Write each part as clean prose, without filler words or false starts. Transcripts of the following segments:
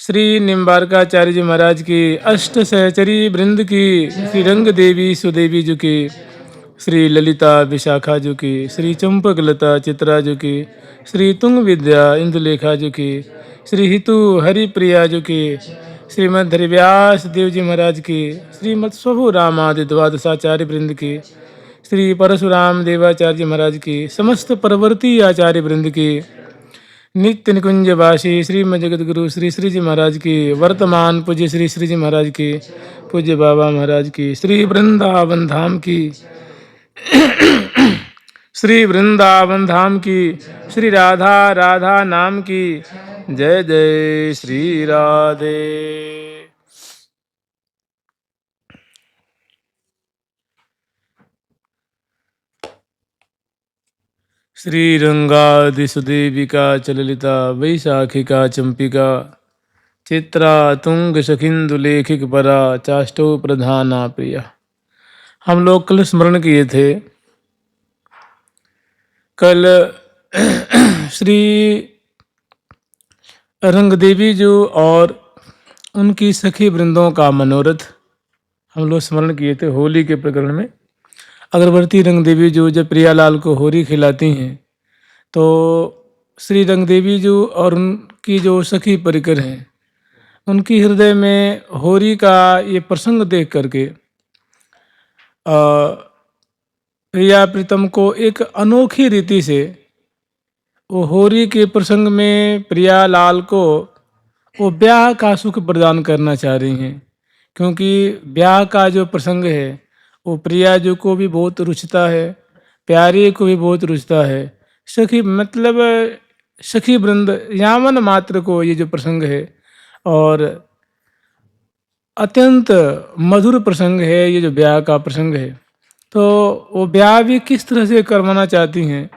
श्री निम्बारकाचार्य जी महाराज की, अष्ट सहचरी वृंद की, श्री रंग देवी सुदेवी जी की, श्री ललिता विशाखा जी की, श्री चंपक लता चित्रा जी की, श्री तुंग विद्या इंदुलेखा जी की, श्री हितु हरिप्रिया जी की, श्रीमद हरिव्यास देव जी महाराज की, श्रीमद स्वभु रामादि द्वादशाचार्य वृंद की, श्री परशुराम देवाचार्य जी महाराज की, समस्त परवर्ती आचार्य वृंद की, नित्य निकुंजवासी श्रीमद जगत गुरु श्री श्री जी महाराज की, वर्तमान पूज्य श्री श्री जी महाराज की, पूज्य बाबा महाराज की, श्री वृंदावन धाम की, श्री वृंदावन धाम की, श्री राधा राधा नाम की, जय जय श्री राधे। श्रीरंगादि सुदेविका चललिता वैशाखिका चंपिका, चित्रा तुंग सखिंदुलेखिक परा, चाष्टो प्रधाना प्रिया। हम लोग कल स्मरण किए थे, कल श्री रंगदेवी जो और उनकी सखी वृंदों का मनोरथ हम लोग स्मरण किए थे होली के प्रकरण में। अगरवर्ती रंगदेवी जो जब प्रियालाल को होली खिलाती हैं तो श्री रंगदेवी जो और उनकी जो सखी परिकर हैं उनकी हृदय में होरी का ये प्रसंग देख करके प्रिया प्रीतम को एक अनोखी रीति से वो होरी के प्रसंग में प्रियालाल को वो ब्याह का सुख प्रदान करना चाह रही हैं, क्योंकि ब्याह का जो प्रसंग है वो प्रिया जो को भी बहुत रुचता है, प्यारे को भी बहुत रुचता है। सखी मतलब सखी वृंद यामन मात्र को ये जो प्रसंग है और अत्यंत मधुर प्रसंग है, ये जो ब्याह का प्रसंग है। तो वो ब्याह भी किस तरह से करवाना चाहती हैं,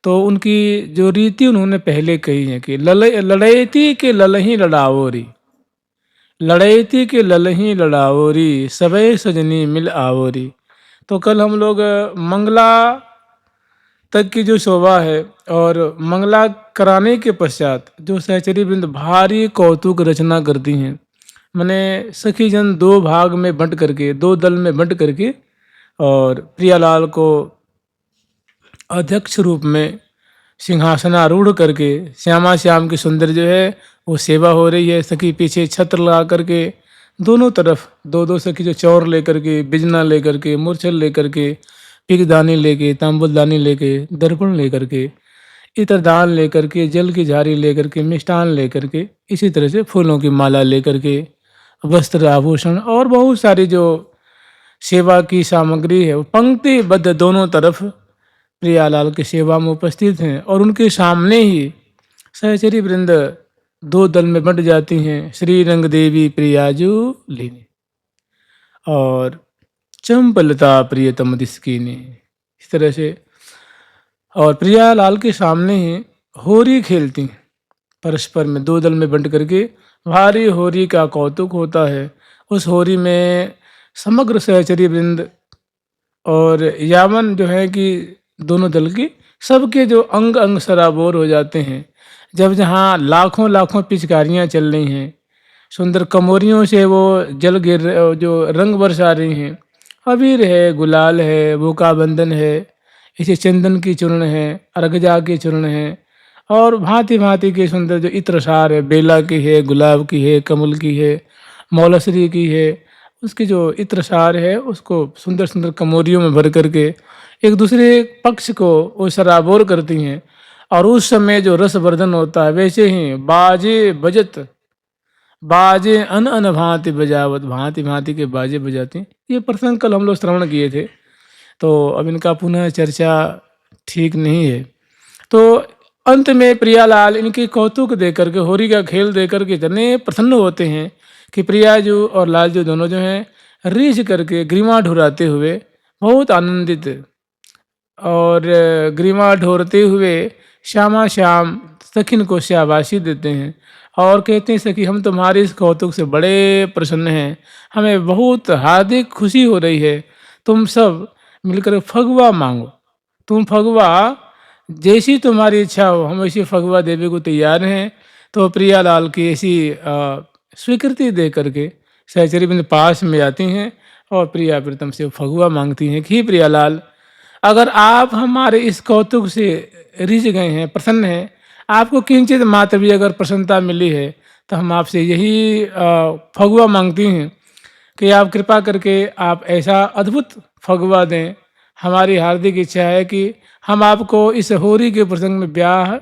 तो उनकी जो रीति उन्होंने पहले कही है कि लड़ैती के ललही लड़ावोरी, लड़ैती के ललही लड़ावोरी, सबे सजनी मिल आवोरी। तो कल हम लोग मंगला तक की जो शोभा है और मंगला कराने के पश्चात जो सहचरी वृंद भारी कौतुक रचना करती हैं, मैंने सखी जन दो भाग में बंट करके, दो दल में बंट करके और प्रियालाल को अध्यक्ष रूप में सिंहासनारूढ़ करके श्यामा श्याम की सुंदर जो है वो सेवा हो रही है। सखी पीछे छत्र लगा करके दोनों तरफ दो दो सखी जो चौर लेकर के, बिजना लेकर के, मूर्छल लेकर के, पिगदानी लेके, तांबुलदानी लेके, दर्पण लेकर के, इत्रदान लेकर के, जल की झारी लेकर के, मिष्टान लेकर के, इसी तरह से फूलों की माला लेकर के, वस्त्र आभूषण और बहुत सारी जो सेवा की सामग्री है वो पंक्तिबद्ध दोनों तरफ प्रियालाल की सेवा में उपस्थित हैं। और उनके सामने ही सहचरी वृंद दो दल में बंट जाती हैं, श्री रंग देवी प्रियाजू लीनी और चंपलता प्रियतम दिस्कीनी, इस तरह से। और प्रियालाल के सामने ही होरी खेलती हैं, परस्पर में दो दल में बंट करके भारी होरी का कौतुक होता है। उस होरी में समग्र सहचरी वृंद और यामन जो है कि दोनों दल की सबके जो अंग अंग सराबोर हो जाते हैं। जब जहाँ लाखों लाखों पिचकारियाँ चल रही हैं, सुंदर कमोरियों से वो जल गिर जो रंग बरसा रही हैं, अबीर है, गुलाल है, भूका बंधन है, इसे चंदन की चूर्ण है, अर्गजा की चूर्ण है और भांति भांति के सुंदर जो इत्रसार है, बेला की है, गुलाब की है, कमल की है, मौलसरी की है, उसकी जो इत्रसार है उसको सुंदर सुंदर कमोरियों में भर करके एक दूसरे पक्ष को वो सराबोर करती हैं। और उस समय जो रसवर्धन होता है, वैसे ही बाजे बजत, बाजे अन अन भांति बजावत, भांति भांति के बाजे बजाती। ये प्रसंग कल हम लोग श्रवण किए थे, तो अब इनका पुनः चर्चा ठीक नहीं है। तो अंत में प्रियालाल इनकी कौतुक दे करके, होरी का खेल दे करके इतने प्रसन्न होते हैं कि प्रियाजू और लालजू दोनों जो हैं रीझ करके ग्रीमा ढुराते हुए बहुत आनंदित और ग्रीमा ढोरते हुए श्यामा श्याम सखिन को शाबाशी देते हैं और कहते हैं सखी हम तुम्हारे इस कौतुक से बड़े प्रसन्न हैं, हमें बहुत हार्दिक खुशी हो रही है। तुम सब मिलकर फगुआ मांगो, तुम फगुआ जैसी तुम्हारी इच्छा हो हम वैसी फगुआ देवे को तैयार हैं। तो प्रियालाल की ऐसी स्वीकृति दे करके सहचरी बिंद पास में आती हैं और प्रिया प्रीतम से फगुआ मांगती हैं कि प्रियालाल, अगर आप हमारे इस कौतुक से रिझ गए हैं, प्रसन्न हैं, आपको किंचित मात्र भी अगर प्रसन्नता मिली है, तो हम आपसे यही फगुआ मांगती हैं कि आप कृपा करके आप ऐसा अद्भुत फगुआ दें। हमारी हार्दिक इच्छा है कि हम आपको इस होरी के प्रसंग में ब्याह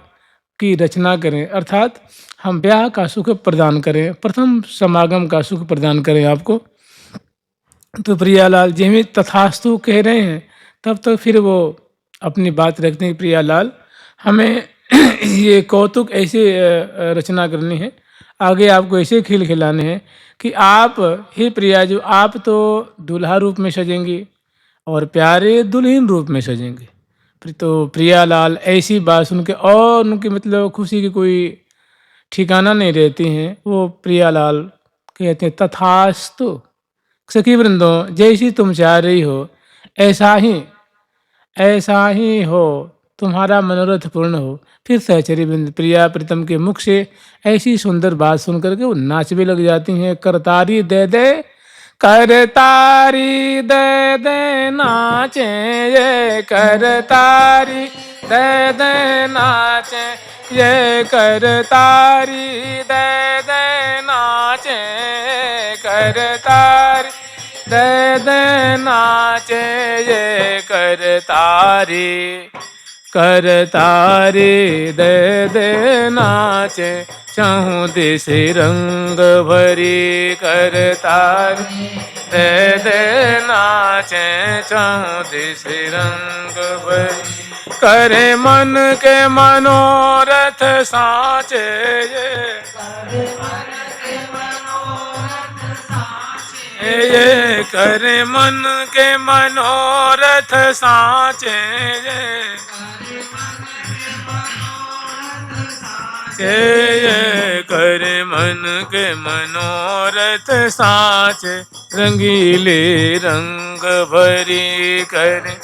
की रचना करें, अर्थात हम ब्याह का सुख प्रदान करें, प्रथम समागम का सुख प्रदान करें आपको। तो प्रियालाल जी में तथास्तु कह रहे हैं, तब तक फिर वो अपनी बात रखते हैं, प्रियालाल हमें ये कौतुक ऐसे रचना करनी है, आगे आपको ऐसे खेल खिलाने हैं कि आप ही प्रिया जो आप तो दूल्हा रूप में सजेंगी और प्यारे दुल्हन रूप में सजेंगे। तो प्रियालाल ऐसी बात सुन के और उनकी मतलब खुशी की कोई ठिकाना नहीं रहती हैं। वो प्रियालाल कहते हैं, तथास्तु सखी वृंदों, जैसी तुम चाह रही हो ऐसा ही हो, तुम्हारा मनोरथ पूर्ण हो। फिर सहचरी वृंद प्रिया प्रीतम के मुख से ऐसी सुंदर बात सुन करके वो नाच भी लग जाती हैं। करतारी दे दे, करतारी दे दे नाचे, ये करतारी दे दे नाचे, ये करतारी दे दे नाचे, करतारी दे दे नाचे, ये करतारी करतारी दे दे नाचे, चाहूँ दिस रंग भरी करतारी दे दे नाचे, चाहूँ दिस रंग भरी करे मन के मनोरथ साचे, ये करे मन के मनोरथ साचे, ये करे मन के मनोरथ साचे, रंगीले रंग भरी करे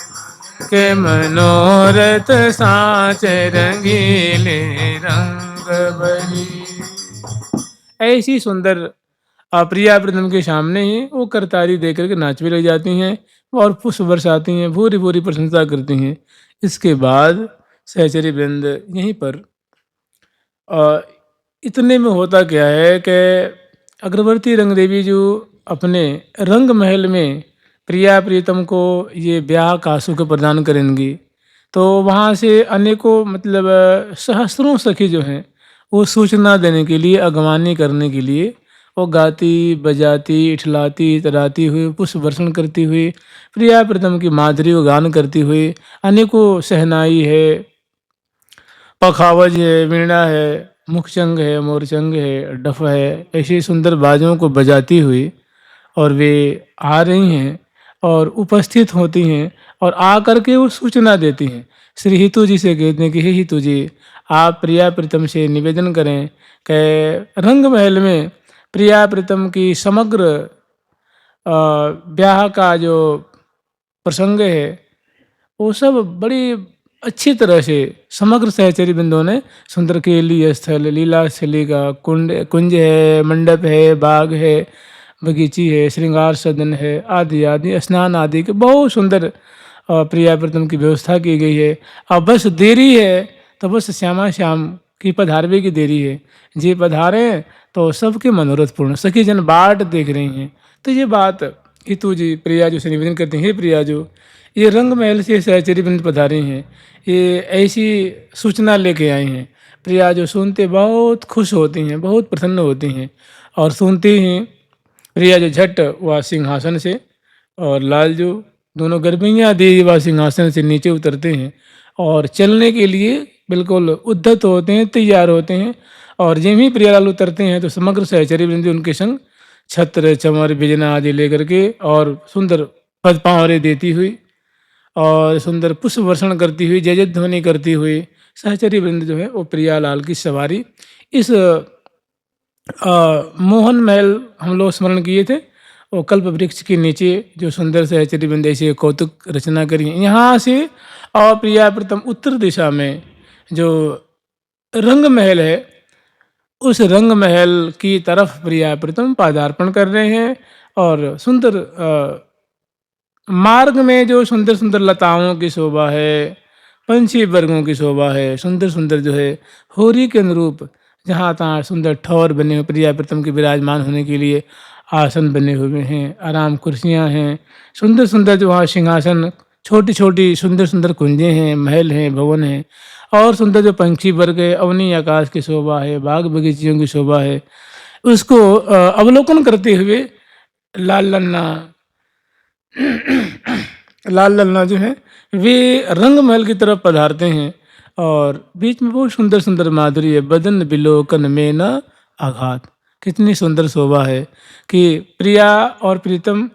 के मनोरथ साचे, रंगीले रंग भरी। ऐसी सुंदर प्रिया प्रीतम के सामने ही वो करतारी दे करके नाच भी लग जाती हैं और पुष्प बरसाती हैं, भूरी भूरी प्रशंसा करती हैं। इसके बाद सहचरी वृंद यहीं पर इतने में होता क्या है कि अग्रवर्ती रंग देवी जो अपने रंग महल में प्रिया प्रीतम को ये ब्याह का सुख प्रदान करेंगी, तो वहाँ से अनेकों मतलब सहस्त्रों सखी जो हैं वो सूचना देने के लिए, अगवानी करने के लिए वो गाती बजाती इठलाती तराती हुई पुष्प वर्षण करती हुई प्रिया प्रीतम की माधुरी को गान करती हुई, अनेकों सहनाई है, पखावज है, वीणा है, मुखचंग है, मोरचंग है, डफ है, ऐसी सुंदर बाजों को बजाती हुई और वे आ रही हैं और उपस्थित होती हैं और आ करके वो सूचना देती हैं। श्री हितू जी से कहते हैं कि हे हितू जी, आप प्रिया प्रीतम से निवेदन करें कि रंग महल में प्रिया प्रीतम की समग्र ब्याह का जो प्रसंग है वो सब बड़ी अच्छी तरह से समग्र सहचरी बिंदुओं ने सुंदर केली स्थल, लीला स्थली का कुंज है, मंडप है, बाग है, बगीची है, श्रृंगार सदन है, आदि आदि स्नान आदि के बहुत सुंदर प्रिया प्रीतम की व्यवस्था की गई है। अब बस देरी है तो बस श्यामा श्याम की पधारवे की देरी है, जी पधारे तो सबके मनोरथ पूर्ण। सखी जन बाट देख रही हैं। तो ये बात हितू जी प्रिया जो से निवेदन करते हैं, प्रिया जो ये रंग महल से सहचरी वृंद पधारे हैं, ये ऐसी सूचना लेके आई हैं। प्रिया जो सुनते बहुत खुश होती हैं, बहुत प्रसन्न होती हैं और सुनते ही प्रिया जो झट वह सिंहासन से और लाल जो दोनों गर्भियाँ दे वह सिंहासन से नीचे उतरते हैं और चलने के लिए बिल्कुल उद्धत होते हैं, तैयार होते हैं। और जब ही प्रियालाल उतरते हैं तो समग्र सहचरी वृंद उनके संग छत्र चमर बिजना आदि लेकर के और सुंदर पद पाँवरे देती हुई और सुंदर पुष्प वर्षण करती हुई, जय जय ध्वनि करती हुई सहचरी वृंद जो है वो प्रियालाल की सवारी इस मोहन महल हम लोग स्मरण किए थे, वो कल्प वृक्ष के नीचे जो सुंदर सहचरी वृंद ऐसे कौतुक रचना करी है। यहाँ से और प्रिया प्रीतम उत्तर दिशा में जो रंग महल है उस रंग महल की तरफ प्रिया प्रीतम पादार्पण कर रहे हैं। और सुंदर मार्ग में जो सुंदर सुंदर लताओं की शोभा है, पंछी वर्गों की शोभा है, सुंदर सुंदर जो है होरी के अनुरूप जहाँ तहाँ सुंदर ठौर बने हुए प्रिया प्रीतम के विराजमान होने के लिए आसन बने हुए हैं, आराम कुर्सियाँ हैं, सुंदर सुंदर जो वहाँ सिंहासन, छोटी छोटी सुंदर सुंदर कुंजें हैं, महल हैं, भवन हैं, और सुंदर जो पंछी वर्ग है, अवनी आकाश की शोभा है, बाग बगीचियों की शोभा है, उसको अवलोकन करते हुए लाल लन्ना लाल ललना जो है वे रंग महल की तरफ पधारते हैं। और बीच में बहुत सुंदर सुंदर माधुरी है, बदन बिलोकन में न आघात। कितनी सुंदर शोभा है कि प्रिया और प्रीतम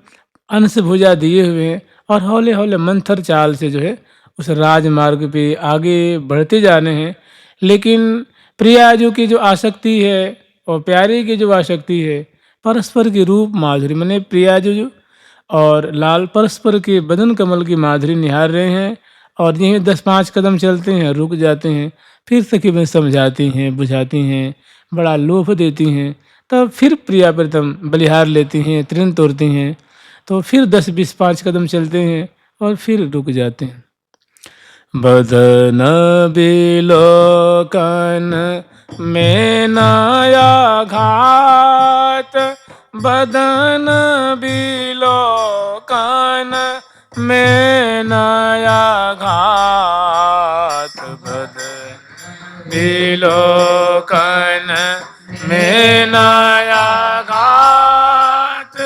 अंश भुजा दिए हुए हैं और हौले हौले मंथर चाल से जो है उस राजमार्ग पे आगे बढ़ते जा रहे हैं। लेकिन प्रिया जो की जो आसक्ति है और प्यारे की जो आसक्ति है, परस्पर की रूप माधुरी, मैंने प्रिया जो और लाल परस्पर के बदन कमल की माधुरी निहार रहे हैं। और यहीं 10-5 कदम चलते हैं, रुक जाते हैं, फिर सखी में समझाती हैं, बुझाती हैं, बड़ा लोभ देती हैं, तब फिर प्रिया प्रीतम बलिहार लेती हैं, तृण तोड़ती हैं, तो फिर 10-20-5 कदम चलते हैं और फिर रुक जाते हैं। बदन बिलोकन में नया घात, बदन बिलोकन में नया घात, बदन बिलोकन में नया घात,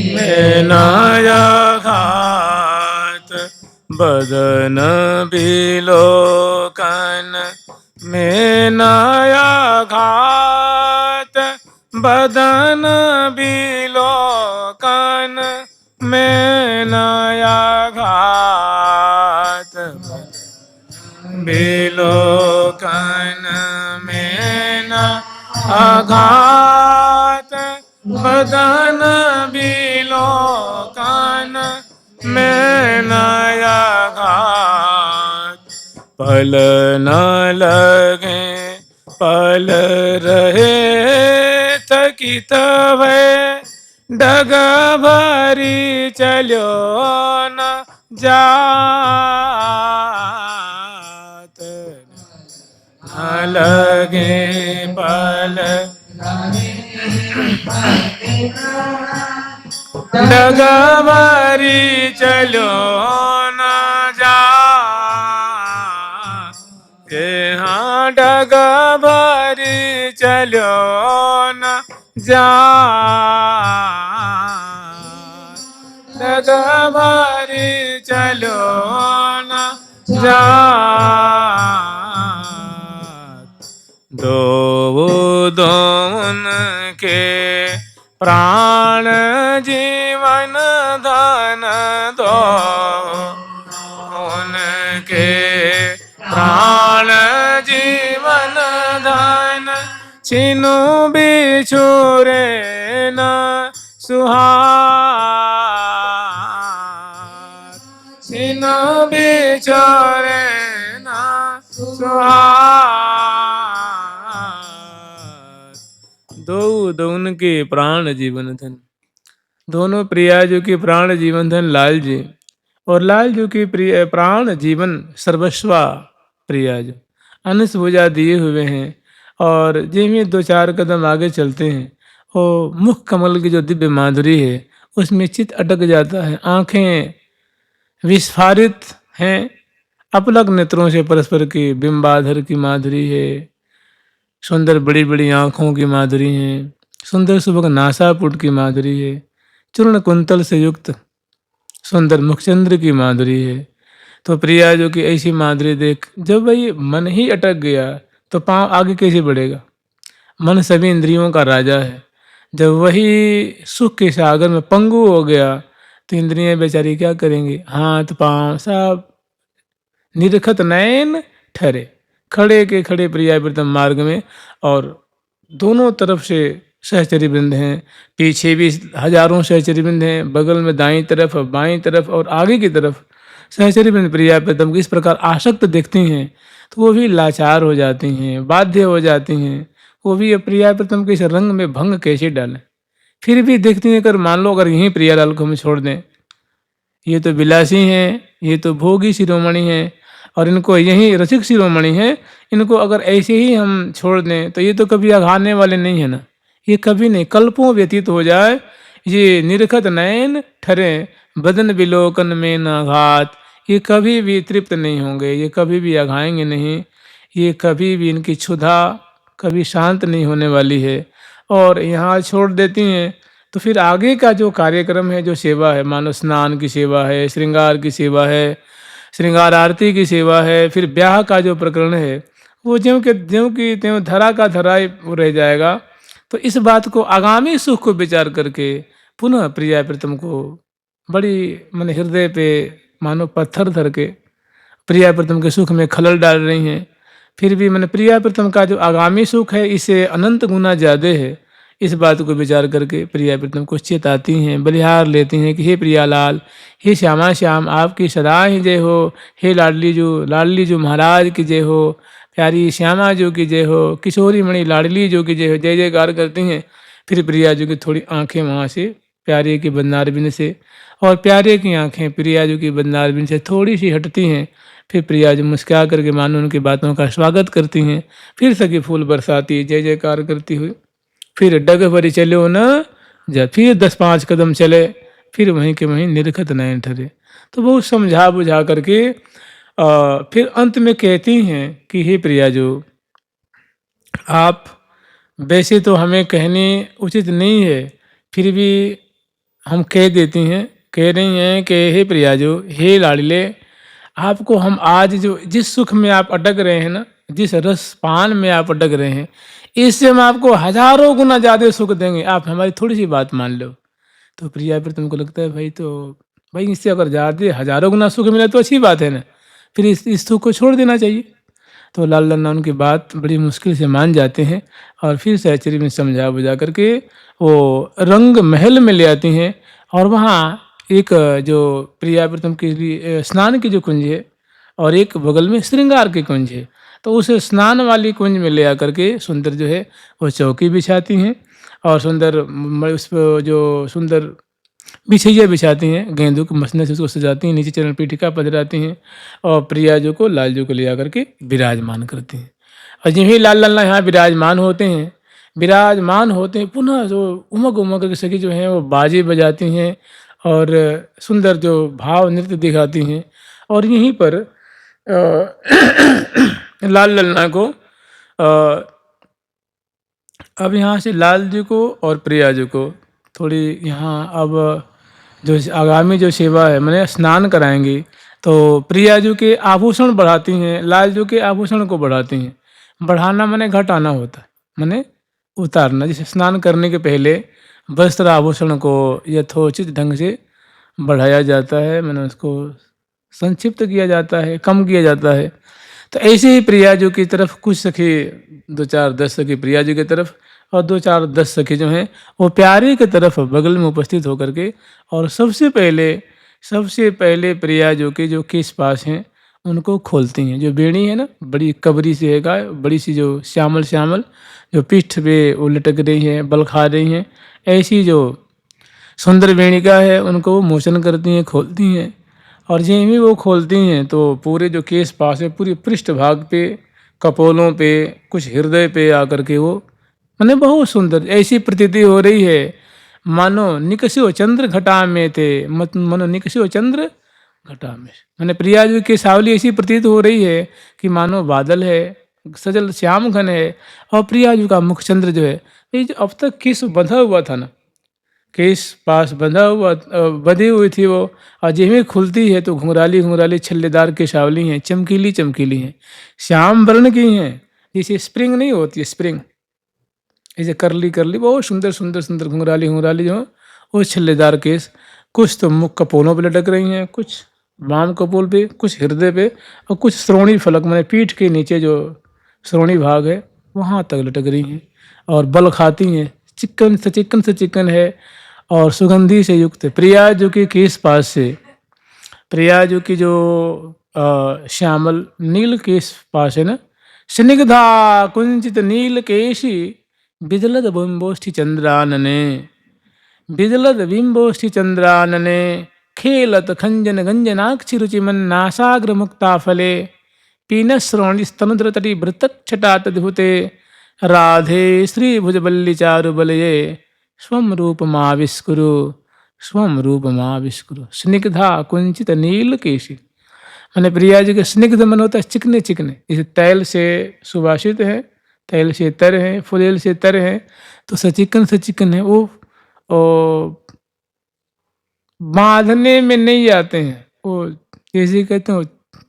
में नया घात, बदन बिलोकन में नया घात, बदन बिलोकन में नया घात, बिलोकन में नया घात, बदन बिलोकन में नया घात। पल न लगे पल रहे थकित भय, डग भरी चलो न जात, न लगे पल डग भरी चलो न जात, हाँ डग भरी चलो न जात, डग भरी चलो न जात। दो उनके प्राण जीवन धन, दो उनके प्राण जीवन धन, छिनु बिछुरे न सुहात, छिनु बिछुरे न सुहात। दो उनके प्राण जीवन धन, दोनों प्रिया जो की प्राण जीवन धन लाल जी, और लाल जो की प्रिय प्राण जीवन सर्वस्वा प्रिया जो अनस भुजा दिए हुए हैं। और जिसमें 2-4 कदम आगे चलते हैं, वो मुख कमल की जो दिव्य माधुरी है उसमें चित्त अटक जाता है, आंखें विस्फारित हैं, अपलक नेत्रों से परस्पर की बिंबाधर की माधुरी है, सुंदर बड़ी बड़ी आँखों की माधुरी है, सुंदर सुबक नासापुट की माधुरी है, चूर्ण कुंतल से युक्त सुंदर मुखचंद्र की माधुरी है। तो प्रिया जो कि ऐसी माधुरी देख जब वही मन ही अटक गया तो पाँव आगे कैसे बढ़ेगा। मन सभी इंद्रियों का राजा है, जब वही सुख के सागर में पंगु हो गया तो इंद्रियां बेचारी क्या करेंगी, हाथ पाँव सब निरखत नयन ठहरे, खड़े के खड़े प्रिया प्रीतम मार्ग में। और दोनों तरफ से सहचरी वृंद हैं, पीछे भी हजारों सहचरी वृंद हैं, बगल में दाईं तरफ बाईं तरफ और आगे की तरफ सहचरी वृंद प्रिया प्रीतम को इस प्रकार आसक्त देखती हैं तो वो भी लाचार हो जाती हैं, बाध्य हो जाती हैं। वो भी अब प्रिया प्रीतम के इस रंग में भंग कैसे डालें। फिर भी देखती हैं, अगर मान लो अगर यहीं प्रियालाल को हम छोड़ दें, ये तो विलासी हैं, ये तो भोगी शिरोमणि हैं, और इनको यही रसिक शिरोमणि हैं, इनको अगर ऐसे ही हम छोड़ दें तो ये तो कभी अघाने वाले नहीं है ना। ये कभी नहीं, कल्पों व्यतीत हो जाए, ये निरखत नयन ठरे बदन विलोकन में न घात, ये कभी भी तृप्त नहीं होंगे, ये कभी भी अघाएंगे नहीं, ये कभी भी इनकी क्षुधा कभी शांत नहीं होने वाली है। और यहाँ छोड़ देती हैं तो फिर आगे का जो कार्यक्रम है, जो सेवा है, मानो स्नान की सेवा है, श्रृंगार की सेवा है, श्रृंगार आरती की सेवा है, फिर ब्याह का जो प्रकरण है, वो ज्यों की त्यों धरा का धरा ही वो रह जाएगा। तो इस बात को, आगामी सुख को विचार करके पुनः प्रिया प्रीतम को बड़ी मन हृदय पे मानो पत्थर धर के प्रिया प्रीतम के सुख में खलल डाल रही हैं। फिर भी मैंने प्रिया प्रीतम का जो आगामी सुख है इससे अनंत गुना ज़्यादा है। इस बात को विचार करके प्रिया प्रीतम को चेताती हैं, बलिहार लेती हैं कि हे प्रियालाल, हे श्यामा श्याम, आपकी सदा ही जय हो। हे लाडली जो महाराज की जय हो, प्यारी श्यामा जो की जय हो, किशोरी मणि लाडली जो की जय हो, जय जयकार करती हैं। फिर प्रिया जो की थोड़ी आंखें वहाँ से प्यारे के बंदारबिंद से, और प्यारे की आंखें प्रिया जो की बंदारबिंद से थोड़ी सी हटती हैं। फिर प्रिया जो मुस्कुरा करके मानो उनकी बातों का स्वागत करती हैं। फिर सखी फूल बरसाती जय जयकार करती हुई फिर डग भरी चलो न, जब फिर 10-5 कदम चले, फिर वहीं के वहीं निरखत नयन ठहरे। तो बहुत समझा बुझा करके फिर अंत में कहती हैं कि हे प्रिया जो, आप वैसे तो हमें कहने उचित नहीं है, फिर भी हम कह देती हैं, कह रही हैं कि हे प्रिया जो, हे लाडले, आपको हम आज जो जिस सुख में आप अटक रहे हैं ना, जिस रस पान में आप अटक रहे हैं, इससे हम आपको हजारों गुना ज़्यादा सुख देंगे, आप हमारी थोड़ी सी बात मान लो। तो प्रिया फिर तुमको लगता है भाई इससे अगर ज़्यादा हजारों गुना सुख मिला तो अच्छी बात है ना, फिर इस सुख को छोड़ देना चाहिए। तो लाल लन्ना उनकी बात बड़ी मुश्किल से मान जाते हैं, और फिर सहचरी में समझा बुझा करके वो रंग महल में ले आती हैं। और वहाँ एक जो प्रिया प्रीतम के लिए स्नान की जो कुंज है, और एक बगल में श्रृंगार की कुंज है। तो उस स्नान वाली कुंज में ले आकर के सुंदर जो है वो चौकी बिछाती हैं, और सुंदर उस पर जो सुंदर बिछैया बिछाती हैं, गेंदों को मसने से उसको सजाती हैं, नीचे चरण पीठिका पधराती हैं, और प्रिया जो को लाल जो को ले आकर के विराजमान करती हैं। और जिन ही लाल लल्ला यहाँ विराजमान होते हैं, पुनः जो उमग उमग के सखी जो हैं वो बाजे बजाती हैं, और सुंदर जो भाव नृत्य दिखाती हैं। और यहीं पर लाल लल्ला को अब यहाँ से लाल जी को और प्रिया जी को थोड़ी यहाँ अब जो आगामी जो सेवा है मैंने स्नान कराएंगी, तो प्रिया जी के आभूषण बढ़ाती हैं, लाल जी के आभूषण को बढ़ाती हैं। बढ़ाना मैंने घटाना होता है, मैंने उतारना। जैसे स्नान करने के पहले वस्त्र आभूषण को यथोचित ढंग से बढ़ाया जाता है, मैंने उसको संक्षिप्त किया जाता है, कम किया जाता है। तो ऐसे ही प्रिया जी की तरफ कुछ सखी 2-4-10 सखी प्रिया जी की तरफ, और 2-4-10 सखी जो हैं वो प्यारे की तरफ बगल में उपस्थित होकर के, और सबसे पहले प्रिया जो के जो केस पास हैं उनको खोलती हैं। जो बेड़ी है ना, बड़ी कबरी से है गाय, बड़ी सी जो श्यामल जो पीठ पे वो लटक रही है, बल खा रही हैं, ऐसी जो सुंदर वेणिका है उनको वो मोचन करती हैं, खोलती हैं। और जैसे ही वो खोलती हैं तो पूरे जो केस पास है, पूरी पृष्ठ भाग पे, कपोलों पे, कुछ हृदय पे आकर के वो मैंने बहुत सुंदर ऐसी प्रतीति हो रही है, मानो निकस्यो चंद्र घटा में थे, मानो निकस्यो चंद्र घटा में। मैंने प्रिया जी की सावली ऐसी प्रतीत हो रही है कि मानो बादल है, सजल श्याम घन है, और प्रिया जी का मुखचंद्र जो है, ये जो अब तक केस बंधा हुआ था ना, केस पास बंधी हुई थी वो, और जिसमें खुलती है तो घुंघराली छल्लेदार के सावली हैं, चमकीली हैं, श्याम वर्ण की हैं, जैसे स्प्रिंग नहीं होती है, स्प्रिंग ऐसे करली बहुत सुंदर घुंघराली जो वो छल्लेदार केस, कुछ तो मुख कपोलों पे लटक रही हैं, कुछ वाम कपोल पे, कुछ हृदय पे, और कुछ श्रोणी फलक मैंने पीठ के नीचे जो श्रोणी भाग है वहाँ तक लटक रही हैं, और बल खाती हैं, चिकन से चिकन है, और सुगंधी से युक्त। प्रिया जो कि केस पास से प्रियाजू की जो श्यामल नील केश पास है ना, स्निग्धा कुंचित नील केशी बिजलद बिंबोष्ठि चंद्रानने, बिजलद बिंबोष्ठि चंद्रानने, खेलत खंजन गंजनाक्षि रुचिमन नासाग्र मुक्ता फले, पीनश्रोणि स्तनुद्र तटी वृतच्छटा तद्भुते, राधे श्री भुजबल्ली चारु बलये स्वम रूपमाविष्कुरु, स्वम रूपमाविष्कुरु। स्निग्धा कुंचित नील केशी, मैंने प्रिया जी के स्निग्ध मन होता है चिकने चिकने, जैसे तैल से सुभाषित है, तैल से तर है, फुलेल से तर है, तो सचिकन है वो बांधने में नहीं आते हैं, वो जैसे कहते हैं वो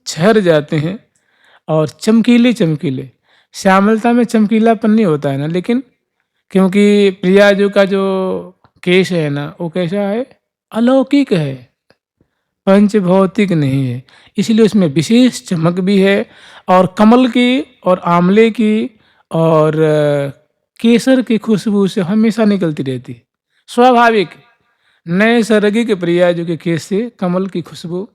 झर जाते हैं और चमकीले चमकीले। श्यामलता में चमकीलापन नहीं होता है ना, लेकिन क्योंकि प्रिया जी का जो केश है ना वो कैसा है, अलौकिक है, पंच भौतिक नहीं है, इसलिए उसमें विशेष चमक भी है। और कमल की और आंवले की और केसर की खुशबू से हमेशा निकलती रहती है, स्वाभाविक नैसर्गिक। प्रिया जो के केस से कमल की खुशबू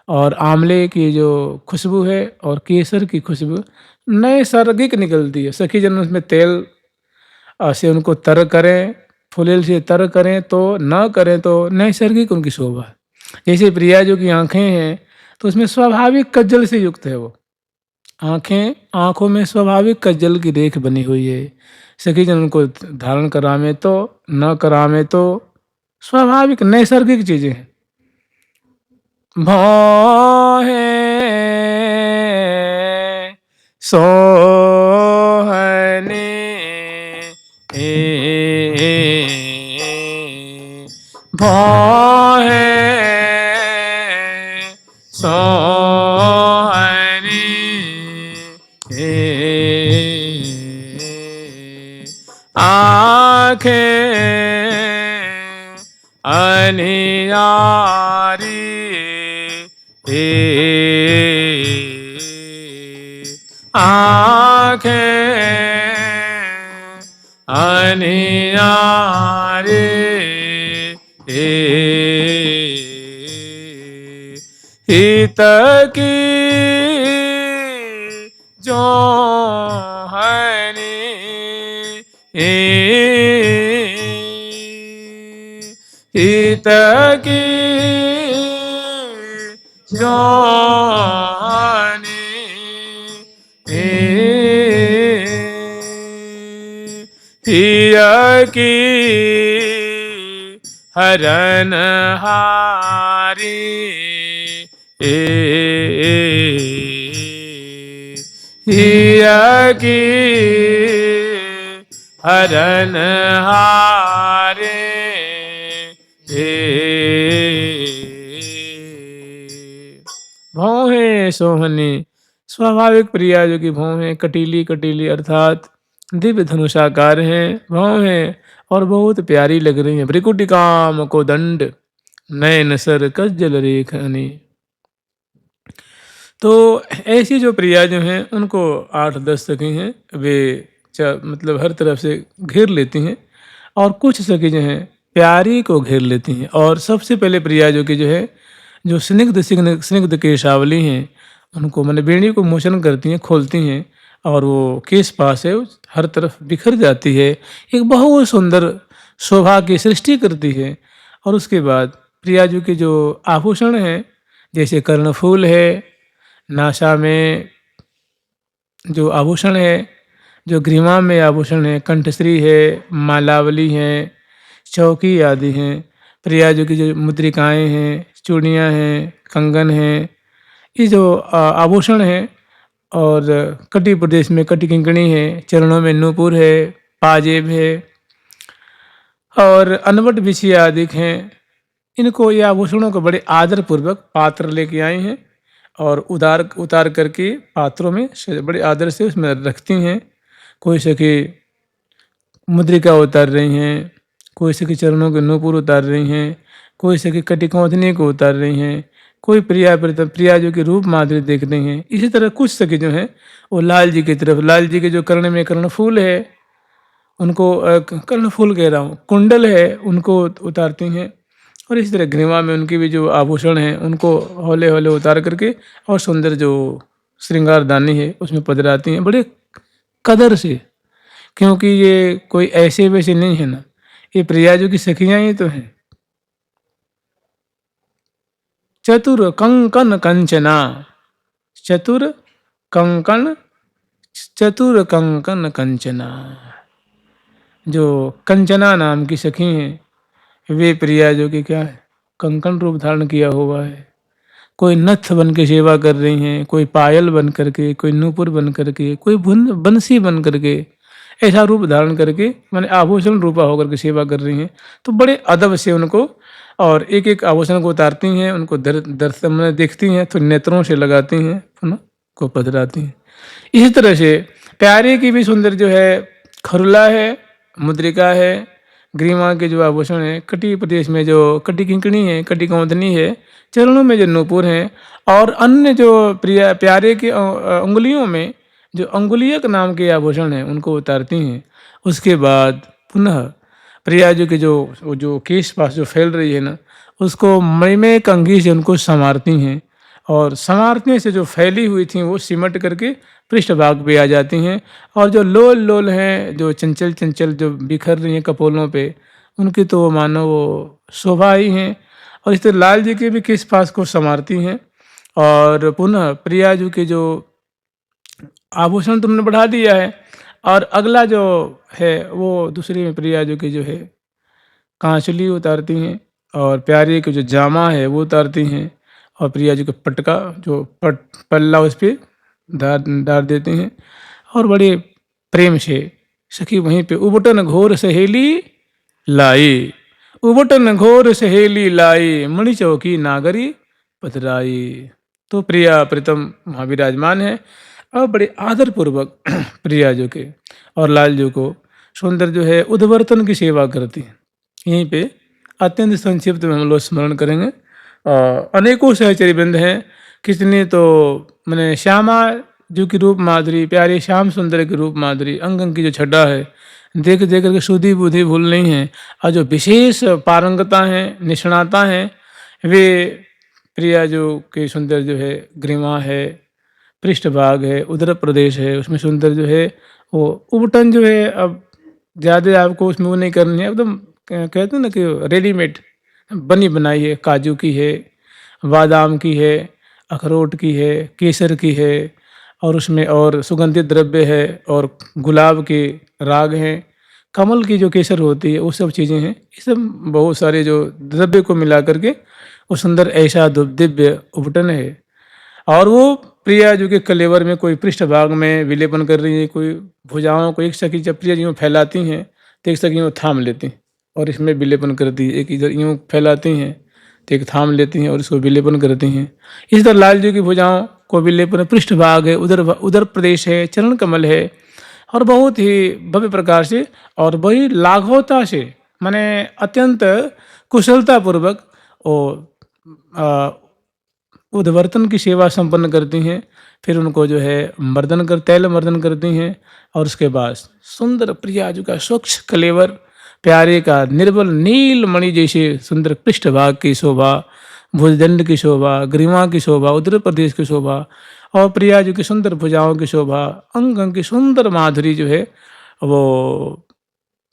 और आंवले की जो खुशबू है और केसर की खुशबू नैसर्गिक निकलती है। सखी जन उसमें तेल से उनको तर करें, फुलेल से तर करें तो न करें तो नैसर्गिक उनकी शोभा है। जैसे प्रिया जो की आंखें हैं तो उसमें स्वाभाविक कज्जल से युक्त है, वो आंखें, आंखों में स्वाभाविक कज्जल की रेख बनी हुई है। सखी जन उनको धारण करावे तो न करावे तो स्वाभाविक नैसर्गिक चीजें हैं। भौहें सोहनी भौहें सोहनी आँखें अनियारी आँखें अनियारी हित की जो हनी हित की जानी हिया की हरन हारी हिया की हरन हारे भौहें सोहनी, स्वाभाविक प्रिया जो की भौहें कटीली कटीली अर्थात दिव्य धनुषाकार हैं भौहें और बहुत प्यारी लग रही हैं। भ्रिकुटिकाम को दंड नयन सर कज्जल रेखनी। तो ऐसी जो प्रिया जो हैं उनको 8-10 सखी हैं, वे मतलब हर तरफ से घेर लेती हैं और कुछ सखी जो हैं प्यारी को घेर लेती हैं। और सबसे पहले प्रिया जो की जो है जो स्निग्ध केशावली हैं उनको मैंने बेड़ी को मोचन करती हैं, खोलती हैं और वो केश पास है हर तरफ बिखर जाती है, एक बहुत सुंदर शोभा की सृष्टि करती है। और उसके बाद प्रियाजू के जो आभूषण हैं जैसे कर्णफूल है, नासा में जो आभूषण है, जो ग्रीवा में आभूषण है, कंठश्री है, मालावली है, चौकी आदि हैं, प्रियाजू की जो मुद्रिकाएं हैं, चूड़ियाँ हैं, कंगन हैं, ये जो आभूषण हैं। और कटी प्रदेश में कटी किंकणी है, चरणों में नूपुर है, पाजेब है और अनवट बिछिया आदि हैं। इनको ये आभूषणों को बड़े आदर पूर्वक पात्र लेके आए हैं और उतार करके पात्रों में बड़े आदर से उसमें रखती हैं। कोई सखी मुद्रिका उतार रही हैं, कोई सखी चरणों के नूपुर उतार रही हैं, कोई सखी कटिकौंधनी को उतार रही हैं, कोई प्रिया जो कि रूप माधुरी देख रही हैं। इसी तरह कुछ सखी जो हैं वो लाल जी की तरफ, लाल जी के जो कर्ण में कर्णफूल है उनको कर्णफूल कह रहा हूँ, कुंडल है उनको उतारती हैं। और इस तरह ग्रीवा में उनके भी जो आभूषण हैं उनको हौले हौले उतार करके और सुंदर जो श्रृंगारदानी है उसमें पधराती हैं बड़े कदर से, क्योंकि ये कोई ऐसे वैसे नहीं है ना, ये प्रियाजू की सखियां ही तो हैं। चतुर कंकन कंचना, चतुर कंकन, चतुर कंकन कंचना, जो कंचना नाम की सखी हैं वे प्रियाजू की क्या है, कंकन रूप धारण किया हुआ है। कोई नथ बन के सेवा कर रही हैं, कोई पायल बन करके, कोई नूपुर बन करके, कोई बंसी बन करके, ऐसा रूप धारण करके माने आभूषण रूपा होकर के सेवा कर रही हैं। तो बड़े अदब से उनको और एक एक आभूषण को उतारती हैं, उनको दर्शन में देखती हैं तो नेत्रों से लगाती हैं, पुनः को पधराती हैं। इसी तरह से प्यारे की भी सुंदर जो है खरुला है, मुद्रिका है, ग्रीवा के जो आभूषण है, कटी प्रदेश में जो कटी किंकणी है, कटी कौंदनी है, चरणों में जो नूपुर हैं और अन्य जो प्यारे के उंगलियों में जो अंगुलियक नाम के आभूषण हैं उनको उतारती हैं। उसके बाद पुनः प्रियाजू के जो केश पास जो फैल रही है ना, उसको मणिमय कंघी से उनको संवारती हैं और संवारने से जो फैली हुई थी वो सिमट करके पृष्ठभाग पे आ जाती हैं। और जो लोल लोल हैं, जो चंचल चंचल जो बिखर रही हैं कपोलों पे, उनकी तो मानो वो शोभा ही हैं। और इस तरह लाल जी के भी केश पास को संवारती हैं। और पुनः प्रियाजू के जो आभूषण तुमने बढ़ा दिया है, और अगला जो है वो दूसरी में प्रियाजू की जो है कांचली उतारती हैं और प्यारे के जो जामा है वो उतारती हैं और प्रियाजू का पटका जो पल्ला उस पर डाल देती हैं और बड़े प्रेम से सखी वहीं पे उबटन घोर सहेली लाई, उबटन घोर सहेली लाई, मणि चौकी नागरी पथराई। तो प्रिया प्रीतम वहाँ विराजमान है और बड़े आदरपूर्वक प्रियाजू के और लालजू को सुंदर जो है उद्वर्तन की सेवा करती हैं। यहीं पे अत्यंत संक्षिप्त में हम लोग स्मरण करेंगे। अनेकों सहचरी वृंद हैं, कितने तो मैंने श्यामा जो की रूप माधुरी, प्यारे श्याम सुंदर की रूप माधुरी, अंग अंग की जो छटा है, देख देख करके सुधी बुद्धि भूल नहीं है। और जो विशेष पारंगता हैं, निष्णाता हैं, वे प्रिया जो के सुंदर जो है ग्रीवा है, पृष्ठभाग है, उदर प्रदेश है, उसमें सुंदर जो है वो उबटन जो है, अब ज़्यादा आपको उसमें वो नहीं करनी है, एकदम कहते हैं ना कि रेडीमेड बनी बनाई है, काजू की है, बादाम की है, अखरोट की है, केसर की है, और उसमें और सुगंधित द्रव्य है और गुलाब के राग हैं, कमल की जो केसर होती है वो सब चीज़ें हैं। ये सब बहुत सारे जो द्रव्य को मिला करके वो सुंदर ऐसा दिव्य उपटन है। और वो प्रिया जो कि कलेवर में कोई पृष्ठभाग में विलेपन कर रही है, कोई भुजाओं को एक सखी जब प्रिया यूँ फैलाती हैं तो एक सखी यूँ थाम लेती हैं और इसमें विलेपन करती है, एक इधर यूँ फैलाती हैं तो एक थाम लेती हैं और इसको विलेपन करती हैं। इस तरह लाल जी की भुजाओं को विलेपन, पृष्ठभाग है, उधर प्रदेश है, चरण कमल है, और बहुत ही भव्य प्रकार से और बड़ी लाघवता से माने अत्यंत कुशलतापूर्वक और उद्वर्तन की सेवा संपन्न करती हैं। फिर उनको जो है मर्दन कर तैल मर्दन करती हैं और उसके बाद सुंदर प्रियाजू का स्वच्छ कलेवर, प्यारे का निर्बल नील मणि जैसे सुंदर पृष्ठभाग की शोभा, भुजदंड की शोभा, ग्रीवा की शोभा, उत्तर प्रदेश की शोभा और प्रियाजू की सुंदर भुजाओं की शोभा, अंग अंग की सुंदर माधुरी जो है वो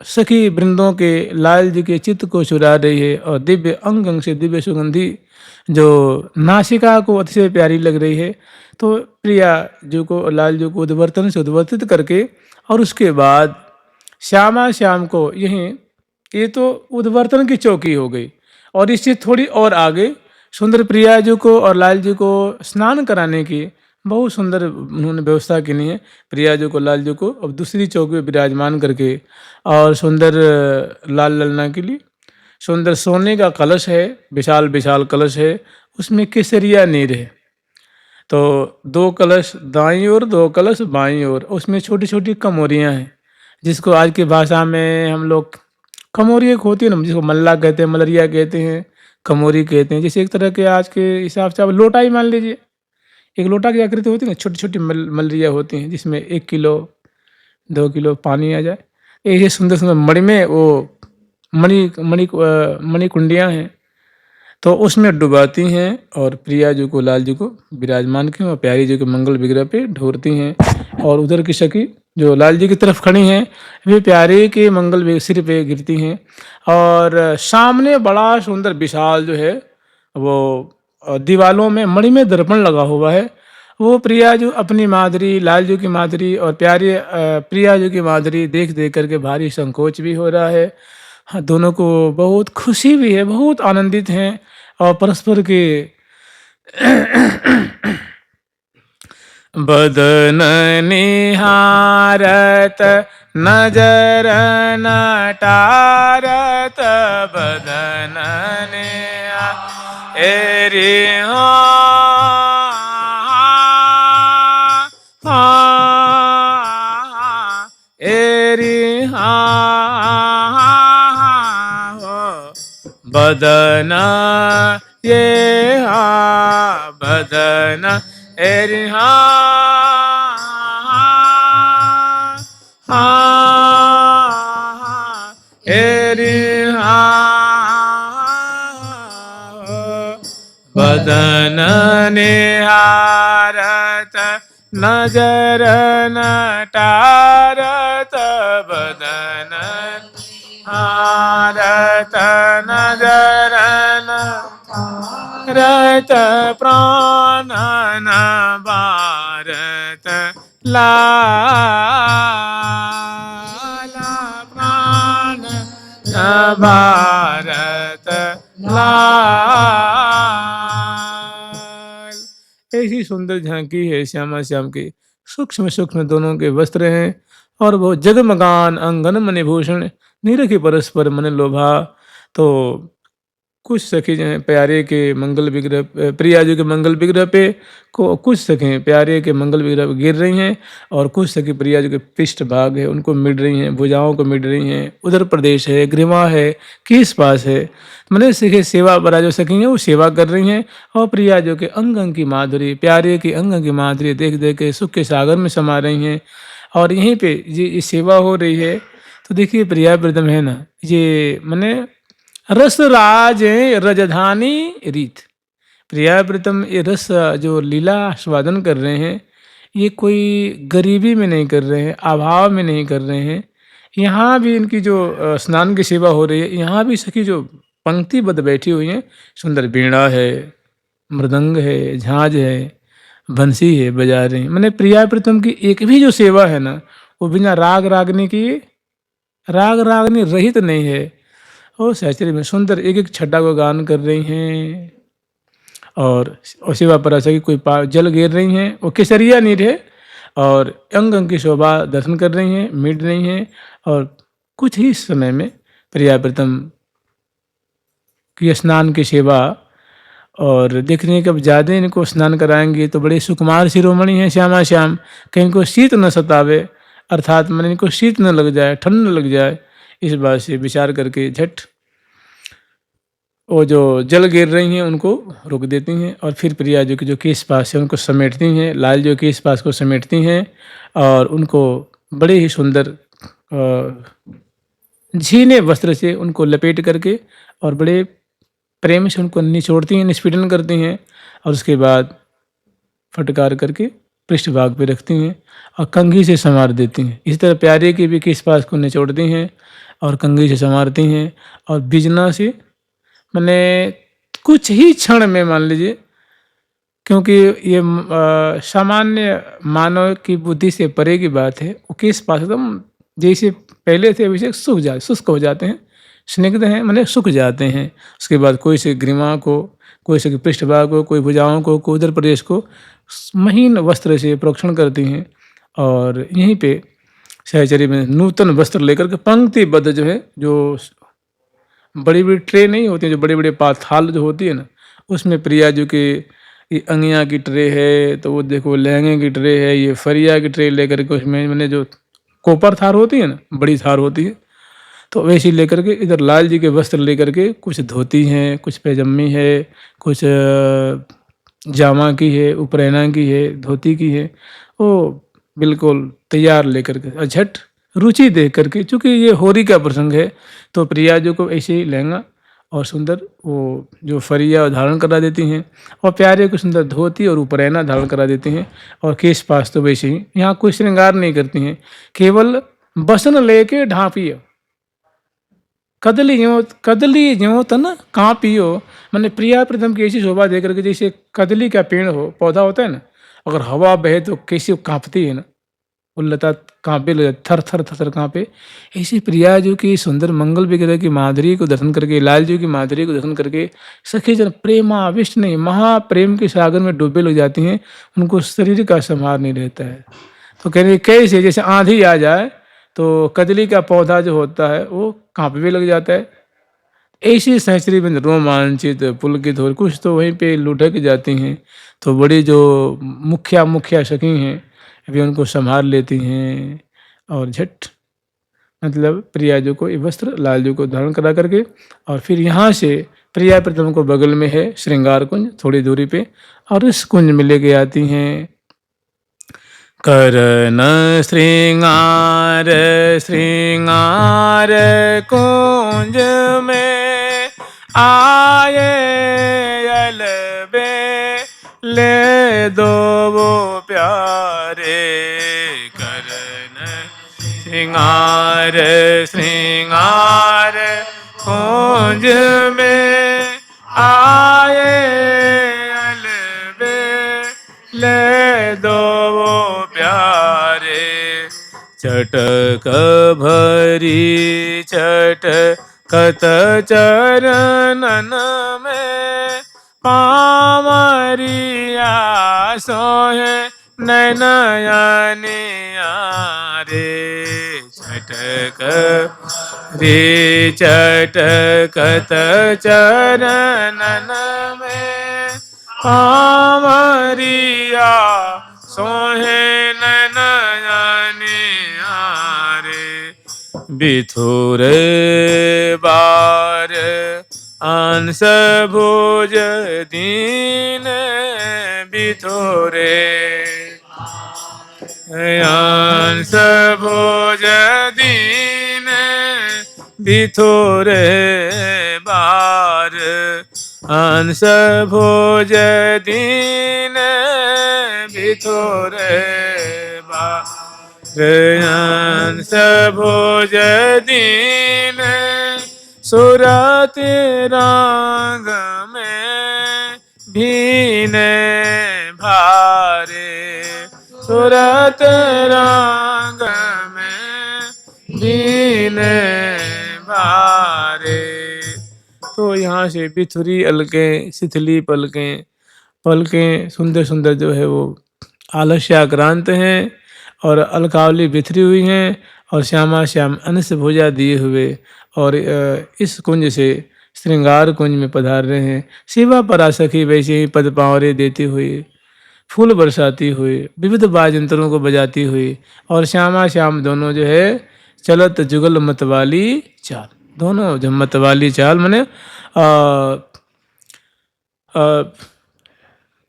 सखी वृंदों के लाल जी के चित्त को चुरा रही है। और दिव्य अंग अंग से दिव्य सुगंधी जो नासिका को अतिशय प्यारी लग रही है। तो प्रिया जी को लाल जी को उद्वर्तन से उद्वर्तित करके और उसके बाद श्यामा श्याम को यहीं, ये तो उद्वर्तन की चौकी हो गई, और इससे थोड़ी और आगे सुंदर प्रिया जी को और लाल जी को स्नान कराने की बहुत सुंदर उन्होंने व्यवस्था की नहीं है। प्रिया जी को लाल जी को अब दूसरी चौकी में विराजमान करके और सुंदर लाल ललना के लिए सुंदर सोने का कलश है, विशाल विशाल कलश है, उसमें केसरिया नीर है। तो 2 कलश दाईं ओर, 2 कलश बाईं ओर, उसमें छोटी छोटी कमोरियाँ हैं, जिसको आज की भाषा में हम लोग कमोरी एक होती है ना, जिसको मल्ला कहते हैं, मलरिया कहते हैं, कमोरी कहते हैं। जैसे एक तरह के आज के हिसाब से आप लोटा ही मान लीजिए, एक लोटा की आकृति होती है ना, छोटी छोटी मलरिया होती हैं जिसमें 1 किलो 2 किलो पानी आ जाए। ये सुंदर सुंदर मणि में वो मणि मणि मणि कुंडियाँ हैं, तो उसमें डुबाती हैं और प्रिया जी को, लाल जी को विराजमान की और प्यारी जी को मंगल विग्रह पे ढोरती हैं। और उधर की सखी जो लाल जी की तरफ खड़ी हैं, वे प्यारे के सिर पे गिरती हैं। और सामने बड़ा सुंदर विशाल जो है वो दीवालों में मणिमय दर्पण लगा हुआ है। वो प्रिया जो अपनी माधुरी, लाल जी की माधुरी और प्रिया जी की माधुरी देख देख करके भारी संकोच भी हो रहा है। हाँ, दोनों को बहुत खुशी भी है, बहुत आनंदित हैं और परस्पर के बदन निहारत नजर न टारत, बदन निहारत एरी एरी बदन ये बदन एरी एरी बदन निहारत नजर न टारत, बदन हारत नजर न रत, प्राण न भारत लाला, प्राण न भारत लाल। ऐसी सुंदर झांकी है श्यामा श्याम की, सूक्ष्म सूक्ष्म दोनों के वस्त्र हैं और वो जगमगान अंगन मणिभूषण, निरखी परस्पर मन लोभा। तो कुछ सखी जो हैं प्यारे के मंगल विग्रह, प्रिया जी के मंगल विग्रह पे को, कुछ सखी प्यारे के मंगल विग्रह पे गिर रही हैं और कुछ सखी प्रिया जी के पृष्ठ भाग है उनको मिड रही हैं, भुजाओं को मिड रही हैं। उधर प्रदेश है, ग्रीवा है, किस पास है, मैंने सीखे सेवा बरा जो सखी हैं वो सेवा कर रही हैं। और प्रिया जी के अंग अंग की माधुरी, प्यारे की अंग अंग की माधुरी देख देख के सुख के सागर में समा रही हैं। और यहीं पे ये सेवा हो रही है। तो देखिए प्रिया प्रीतम है ना, ये मैंने रस राज रजधानी रीत, प्रिया प्रीतम ये रस जो लीला आस्वादन कर रहे हैं, ये कोई गरीबी में नहीं कर रहे हैं, अभाव में नहीं कर रहे हैं। यहाँ भी इनकी जो स्नान की सेवा हो रही है, यहाँ भी सखी जो पंक्तिबद्ध बैठी हुई हैं, सुंदर वीणा है, मृदंग है, झांझ है, बंसी है, बजा रही हैं। मैंने प्रिया प्रीतम की एक भी जो सेवा है ना, वो बिना राग रागनी की, राग रागनी रहित नहीं है। और सहचर्य में सुंदर एक एक छटा को गान कर रही हैं। और सेवा पर ऐसा कि कोई जल गिर रही हैं, वो केसरिया नीर है और अंग अंग की शोभा दर्शन कर रही हैं, मिट रही हैं। और कुछ ही समय में प्रिया प्रीतम की स्नान की सेवा और देखने के अब ज़्यादा इनको स्नान कराएंगे तो बड़े सुकुमार शिरोमणि हैं श्यामा श्याम, कहीं को शीत न सतावे, अर्थात मैंने इनको शीत न लग जाए, ठंड न लग जाए, इस बात से विचार करके झट वो जो जल गिर रही हैं उनको रोक देती हैं। और फिर प्रिया जो कि जो केस पास है उनको समेटती हैं, लाल जो केस पास को समेटती हैं और उनको बड़े ही सुंदर झीने वस्त्र से उनको लपेट करके और बड़े प्रेम से उनको निचोड़ती हैं, निष्पीड़न करती हैं। और उसके बाद फटकार करके पृष्ठभाग पे रखती हैं और कंघी से संवार देती हैं। इसी तरह प्यारे के भी केस पास को निचोड़ती हैं और कंघी से संवारती हैं। और बिजना से मैंने कुछ ही क्षण में मान लीजिए, क्योंकि ये सामान्य मानव की बुद्धि से परे की बात है, वो केस पास एकदम जैसे पहले थे वैसे शुष्क हो जाते हैं, स्निग्ध हैं, मैंने सूख जाते हैं। उसके बाद कोई से ग्रीवा को, कोई से पृष्ठभाग को, कोई भुजाओं को, कोई उदर प्रदेश को महीन वस्त्र से प्रोक्षण करती हैं। और यहीं पे सहचर्य में नूतन वस्त्र लेकर के पंक्तिबद्ध जो है, जो बड़ी बड़ी ट्रे नहीं होती, जो बड़े बड़े थाल जो होती है ना, उसमें प्रिया जी के ये अंगिया की ट्रे है, तो वो देखो लहंगे की ट्रे है, ये फरिया की ट्रे लेकर के उसमें मैंने जो कोपर थार होती है ना, बड़ी थार होती है, तो वैसी लेकर के इधर लाल जी के वस्त्र लेकर के कुछ धोती हैं, कुछ पैजम्मी है, कुछ जामा की है, उपरैना की है, धोती की है, वो बिल्कुल तैयार लेकर के झट रुचि देख करके, चूँकि ये होरी का प्रसंग है तो प्रिया जी को ऐसे ही लहंगा और सुंदर वो जो फरिया धारण करा देती हैं, और प्यारे को सुंदर धोती और उपरैना धारण करा देती हैं, और केश पास तो वैसे ही, यहाँ कोई श्रृंगार नहीं करती हैं, केवल बसन लेके ढांपियो, कदली ज्यों तन कांपियो। मैंने प्रिया प्रीतम की ऐसी शोभा देकर के, जैसे कदली का पेड़ हो, पौधा होता है ना, अगर हवा बहे तो कैसे वो कांपती है ना, वो लता कांपे लगे, थर थर थर थर कांपे। ऐसी प्रिया जो कि सुंदर मंगल विग्रह की माधुरी को दर्शन करके, लाल जी की माधुरी को दर्शन करके सखी जन प्रेमाविष्ट नहीं, महाप्रेम के सागर में डूबे लग जाती हैं, उनको शरीर का संभार नहीं रहता है। तो कह रही कैसे, जैसे आंधी आ जाए तो कदली का पौधा जो होता है वो कांपने लग जाता है, ऐसी सहचरी बिंद रोमांचित पुलकित हो, कुछ तो वहीं पे लुढ़क जाती हैं। तो बड़ी जो मुखिया मुखिया सखी हैं अभी उनको संभाल लेती हैं, और झट मतलब प्रियाजू को ये वस्त्र लालजू को धारण करा करके, और फिर यहाँ से प्रिया प्रीतम को बगल में है श्रृंगार कुंज थोड़ी दूरी पे, और इस कुंज में लेके आती हैं। करन श्रृंगार श्रृंगार कुंज में आए अलबे ले दो वो प्यारे। करन श्रृंगार श्रृंगार कुंज में आए अलबे ले दो वो प्यारे। चटक भरी चटकत चरणन में पामरिया सोहे नयनयानिया रे। चटक रे चटकत चरणन में पामरिया सोहे नयनयानिया रे। बिथुर बार अंश भुज दीन बिथुरे अंश भुज दीन बिथुरे बार अंश भुज दीन बिथुरे बार अंश भुज दीन सुरत रंग में भीने भारे। सुरत रंग में भीने भारे। तो यहाँ से बिथुरी अलकें शिथिली पलकें, पलकें सुंदर सुंदर जो है वो आलस्याक्रांत हैं, और अलकावली बिथरी हुई हैं, और श्यामा श्याम अंश भुजा दिए हुए, और इस कुंज से श्रृंगार कुंज में पधार रहे हैं। शिवा परासखी वैसे ही पद पावरे देती हुई, फूल बरसाती हुई, विविध बाजंत्रों को बजाती हुई, और श्यामा श्याम दोनों जो है चलत जुगल मतवाली चाल, दोनों जब मतवाली चाल मने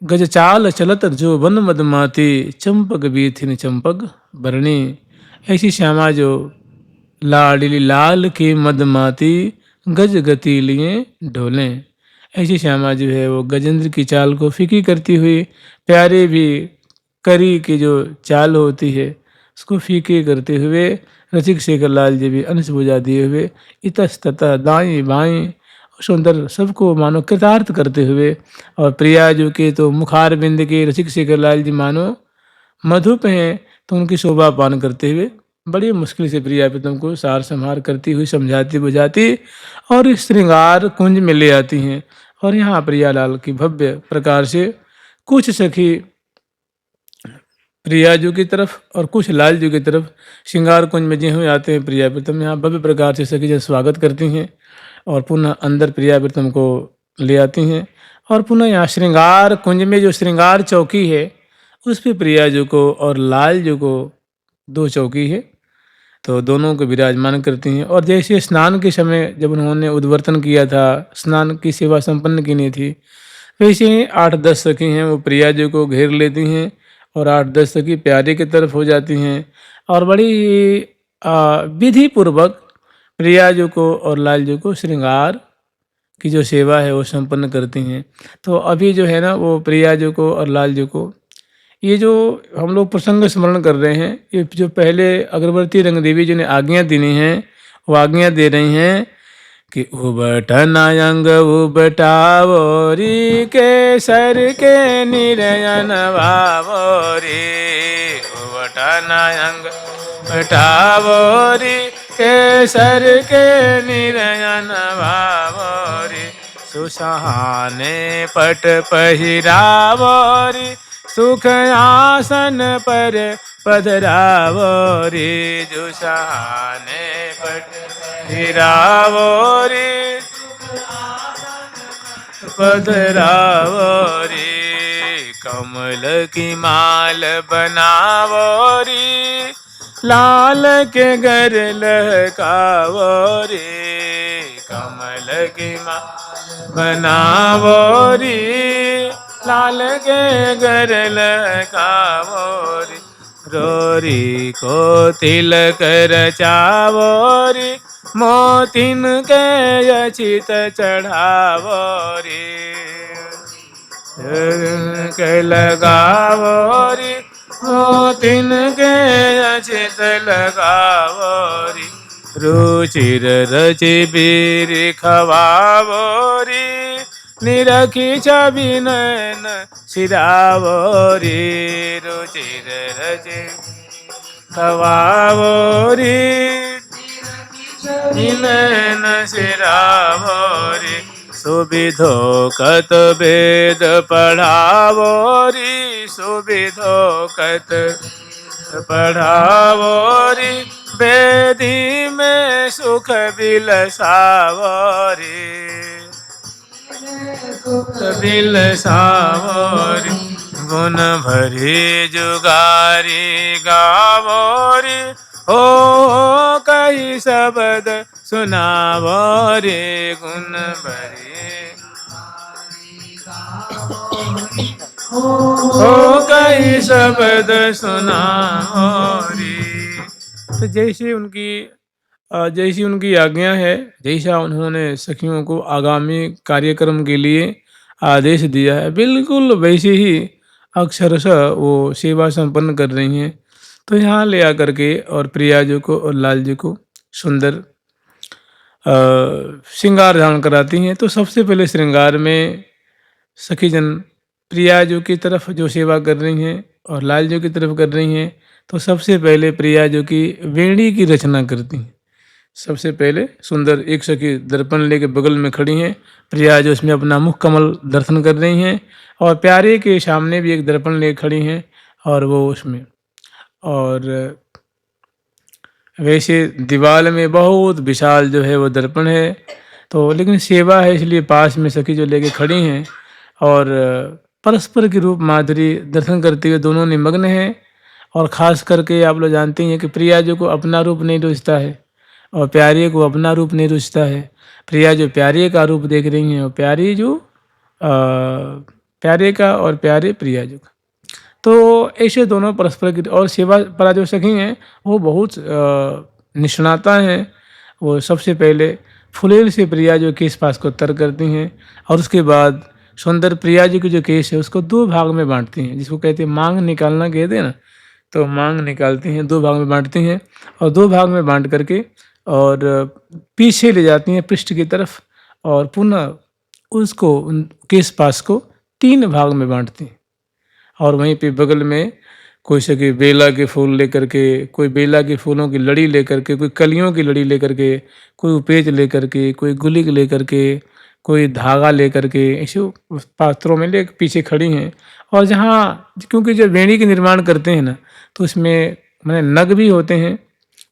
गज चाल चलत जो वन मदमाती चंपक बीथिन चंपक बरणी। ऐसी श्यामा जो लाडली लाल की मदमाती गज गति लिए डोलें। ऐसी श्यामा जो है वो गजेंद्र की चाल को फीकी करती हुई, प्यारे भी करी की जो चाल होती है उसको फीकी करते हुए, रसिक शेखर लाल जी भी अंश बुझा दिए हुए इतस्ततः दाएं बाएं सुंदर सबको मानो कृतार्थ करते हुए, और प्रिया जो के तो मुखार बिंद के रसिक शेखर लाल जी मानो मधुप हैं, तो उनकी शोभा पान करते हुए बड़ी मुश्किल से प्रिया प्रीतम को सार संहार करती हुई समझाती बुझाती और इस श्रृंगार कुंज में ले आती हैं। और यहाँ प्रियालाल की भव्य प्रकार से कुछ सखी प्रियाजू की तरफ और कुछ लालजू की तरफ श्रृंगार कुंज में जी हुए आते हैं। प्रिया प्रीतम यहाँ भव्य प्रकार से सखी जन स्वागत करती हैं, और पुनः अंदर प्रिया प्रीतम को ले आती हैं, और पुनः यहाँ श्रृंगार कुंज में जो श्रृंगार चौकी है उस पर प्रियाजू को और लालजू को दो चौकी है, तो दोनों को विराजमान करती हैं। और जैसे स्नान के समय जब उन्होंने उद्वर्तन किया था, स्नान की सेवा संपन्न की नहीं थी, वैसे ही 8-10 सखी हैं वो प्रियाजू को घेर लेती हैं, और 8-10 सखी प्यारे की तरफ हो जाती हैं, और बड़ी विधि पूर्वक प्रियाजू को और लालजू को श्रृंगार की जो सेवा है वो संपन्न करती हैं। तो अभी जो है ना वो प्रिया जी को और लाल जी को ये जो हम लोग प्रसंग स्मरण कर रहे हैं, ये जो पहले अगरबत्ती रंग देवी जी ने आज्ञा देनी है, वो आज्ञा दे रही हैं कि उबटन अंग उबटावोरी केसर के निरयन भावोरी, उबटन अंग उबटावोरी केसर के निरयन भावोरी, सुसहाने पट पहिरावोरी सुख आसन पर पधरावोरी, जुसहाने पट पहिरावोरी पधरावोरी, कमल की माल बनावोरी लाल के घर लहकावोरी, कमल की माल बनावोरी लाल के घर लहकावोरी, रोरी को तिलक रचावोरी मोतिन के अचित चढ़ावोरी, के लगावोरी मोतिन के अचित लगावोरी, रुचिर रचि बीर खवावोरी निरखी छवि नयन सिरावोरी, रुचिर रचि खवावोरी नयन सिरावोरी, सुविधो कत वेद पढ़ावोरी, सुविधो कत पढ़ावोरी वेदी में सुख बिलसावोरी, बिलसावोरी गुण भरी जुगारी गावोरी, हो कई शब्द सुनावोरी, गुण भरी हो कई शब्द सुनावोरी। तो जैसी उनकी आज्ञा है, जैसा उन्होंने सखियों को आगामी कार्यक्रम के लिए आदेश दिया है, बिल्कुल वैसे ही अक्षरशः वो सेवा संपन्न कर रही हैं। तो यहाँ ले आकर के और प्रिया जी को और लाल जी को सुंदर श्रृंगार धारण कराती हैं। तो सबसे पहले श्रृंगार में सखीजन प्रिया जी की तरफ जो सेवा कर रही हैं और लाल जी की तरफ कर रही हैं, तो सबसे पहले प्रिया जी की वेणी की रचना करती हैं। सबसे पहले सुंदर एक सखी दर्पण लेके बगल में खड़ी हैं, प्रिया जो उसमें अपना मुख कमल दर्शन कर रही हैं, और प्यारे के सामने भी एक दर्पण लेके खड़ी हैं और वो उसमें, और वैसे दीवार में बहुत विशाल जो है वो दर्पण है। तो लेकिन सेवा है इसलिए पास में सखी जो लेके खड़ी हैं और परस्पर की रूप माधुरी दर्शन करते हुए दोनों निमग्न हैं। और ख़ास करके आप लोग जानते हैं कि प्रिया जी को अपना रूप नहीं रुचता है और प्यारे को अपना रूप नहीं रुचता है। प्रिया जो प्यारे का रूप देख रही हैं और प्यारी जो प्यारे का और प्यारे प्रिया जी का, तो ऐसे दोनों परस्पर की। और सेवा परा जो सखी हैं वो बहुत निष्णाता हैं। वो सबसे पहले फुलेल से प्रिया जो केस पास को तर करती हैं और उसके बाद सुंदर प्रिया जी की जो केस है उसको दो भाग में बांटती हैं, जिसको कहते हैं मांग निकालना कहते हैं ना, तो मांग निकालती हैं, दो भाग में बांटती हैं और दो भाग में बांट करके और पीछे ले जाती हैं पृष्ठ की तरफ और पुनः उसको केस पास को तीन भाग में बांटती हैं। और वहीं पे बगल में कोई सके बेला के फूल लेकर के, कोई बेला के फूलों की लड़ी लेकर के, कोई कलियों की लड़ी लेकर के, कोई उपेज लेकर के, कोई गुलिक लेकर के, कोई धागा लेकर के, ऐसे पात्रों में ले पीछे खड़ी हैं। और जहाँ क्योंकि जब वेणी के निर्माण करते हैं ना तो उसमें मैंने नग भी होते हैं,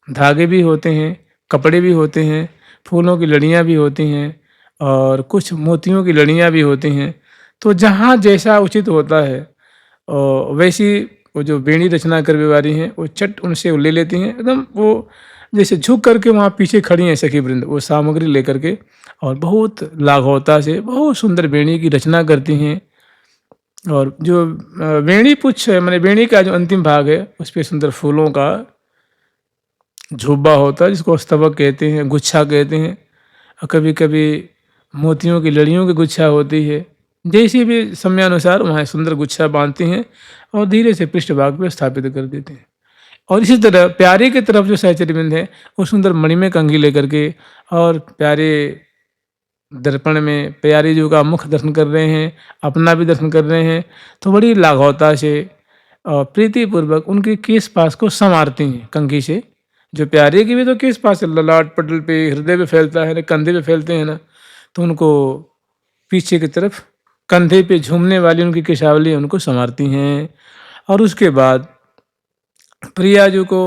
धागे भी होते हैं, कपड़े भी होते हैं, फूलों की लड़ियाँ भी होती हैं और कुछ मोतियों की लड़ियाँ भी होती हैं। तो जहाँ जैसा उचित होता है और वैसी वो जो बेणी रचना करने वाली हैं वो चट उनसे ले लेती हैं, एकदम वो जैसे झुक करके वहाँ पीछे खड़ी हैं सखी वृंद, वो सामग्री लेकर के और बहुत लाघवता से बहुत सुंदर बेणी की रचना करती हैं। और जो बेणी पुच्छ है, मैंने बेणी का जो अंतिम भाग है उस पर सुंदर फूलों का झुब्बा होता है, जिसको स्तबक कहते हैं, गुच्छा कहते हैं। और कभी कभी मोतियों की लड़ियों की गुच्छा होती है, जैसी भी समयानुसार वहाँ सुंदर गुच्छा बांधती हैं और धीरे से पृष्ठभाग पे स्थापित कर देते हैं। और इसी तरह प्यारे की तरफ जो सहचरी बिंद है, वो सुंदर मणिमय कंघी लेकर के और प्यारे दर्पण में प्यारी जी का मुख दर्शन कर रहे हैं, अपना भी दर्शन कर रहे हैं, तो बड़ी लाघवता से और प्रीतिपूर्वक उनके केश पास को संवारती हैं कंघी से। जो प्यारे की भी तो केश पास ललाट पटल पे, हृदय पे फैलता है ना, कंधे पे फैलते हैं ना, तो उनको पीछे की तरफ कंधे पे झूमने वाली उनकी केशावली उनको संवारती हैं। और उसके बाद प्रियाजू को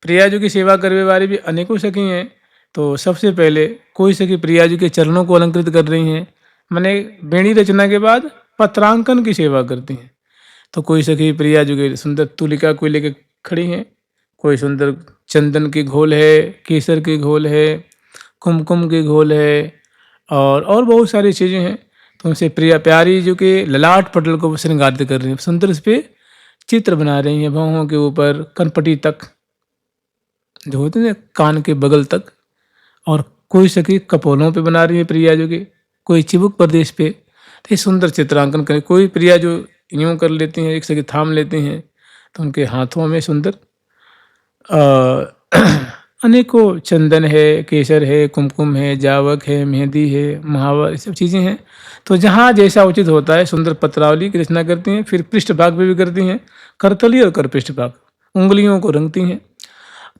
प्रियाजू की सेवा करने वाली भी अनेकों सखी हैं। तो सबसे पहले कोई सखी प्रियाजू के चरणों को अलंकृत कर रही हैं, माने बेणी रचना के बाद पत्रांकन की सेवा करती हैं। तो कोई सखी प्रियाजू के सुंदर तुलिका को लेकर खड़ी हैं, कोई सुंदर चंदन की घोल है, केसर की घोल है, कुमकुम की घोल है और बहुत सारी चीज़ें हैं। तो उनसे प्रिया प्यारी जो कि ललाट पटल को श्रृंगारित कर रही हैं, सुंदर इस पे चित्र बना रही हैं, भौहों के ऊपर कनपटी तक जो होते हैं कान के बगल तक। और कोई सखी कपोलों पे बना रही है प्रिया जो कि, कोई चिबुक प्रदेश पे। तो ये सुंदर चित्रांकन करें। कोई प्रिया जो यूँ कर लेती हैं, एक सखी थाम लेती हैं, तो उनके हाथों में सुंदर अनेकों चंदन है, केसर है, कुमकुम है, जावक है, मेहंदी है, महावर, ये सब चीज़ें हैं। तो जहाँ जैसा उचित होता है सुंदर पत्रावली की रचना करती हैं। फिर पृष्ठभाग पे भी करती हैं, करतली और कर पृष्ठभाग, उंगलियों को रंगती हैं।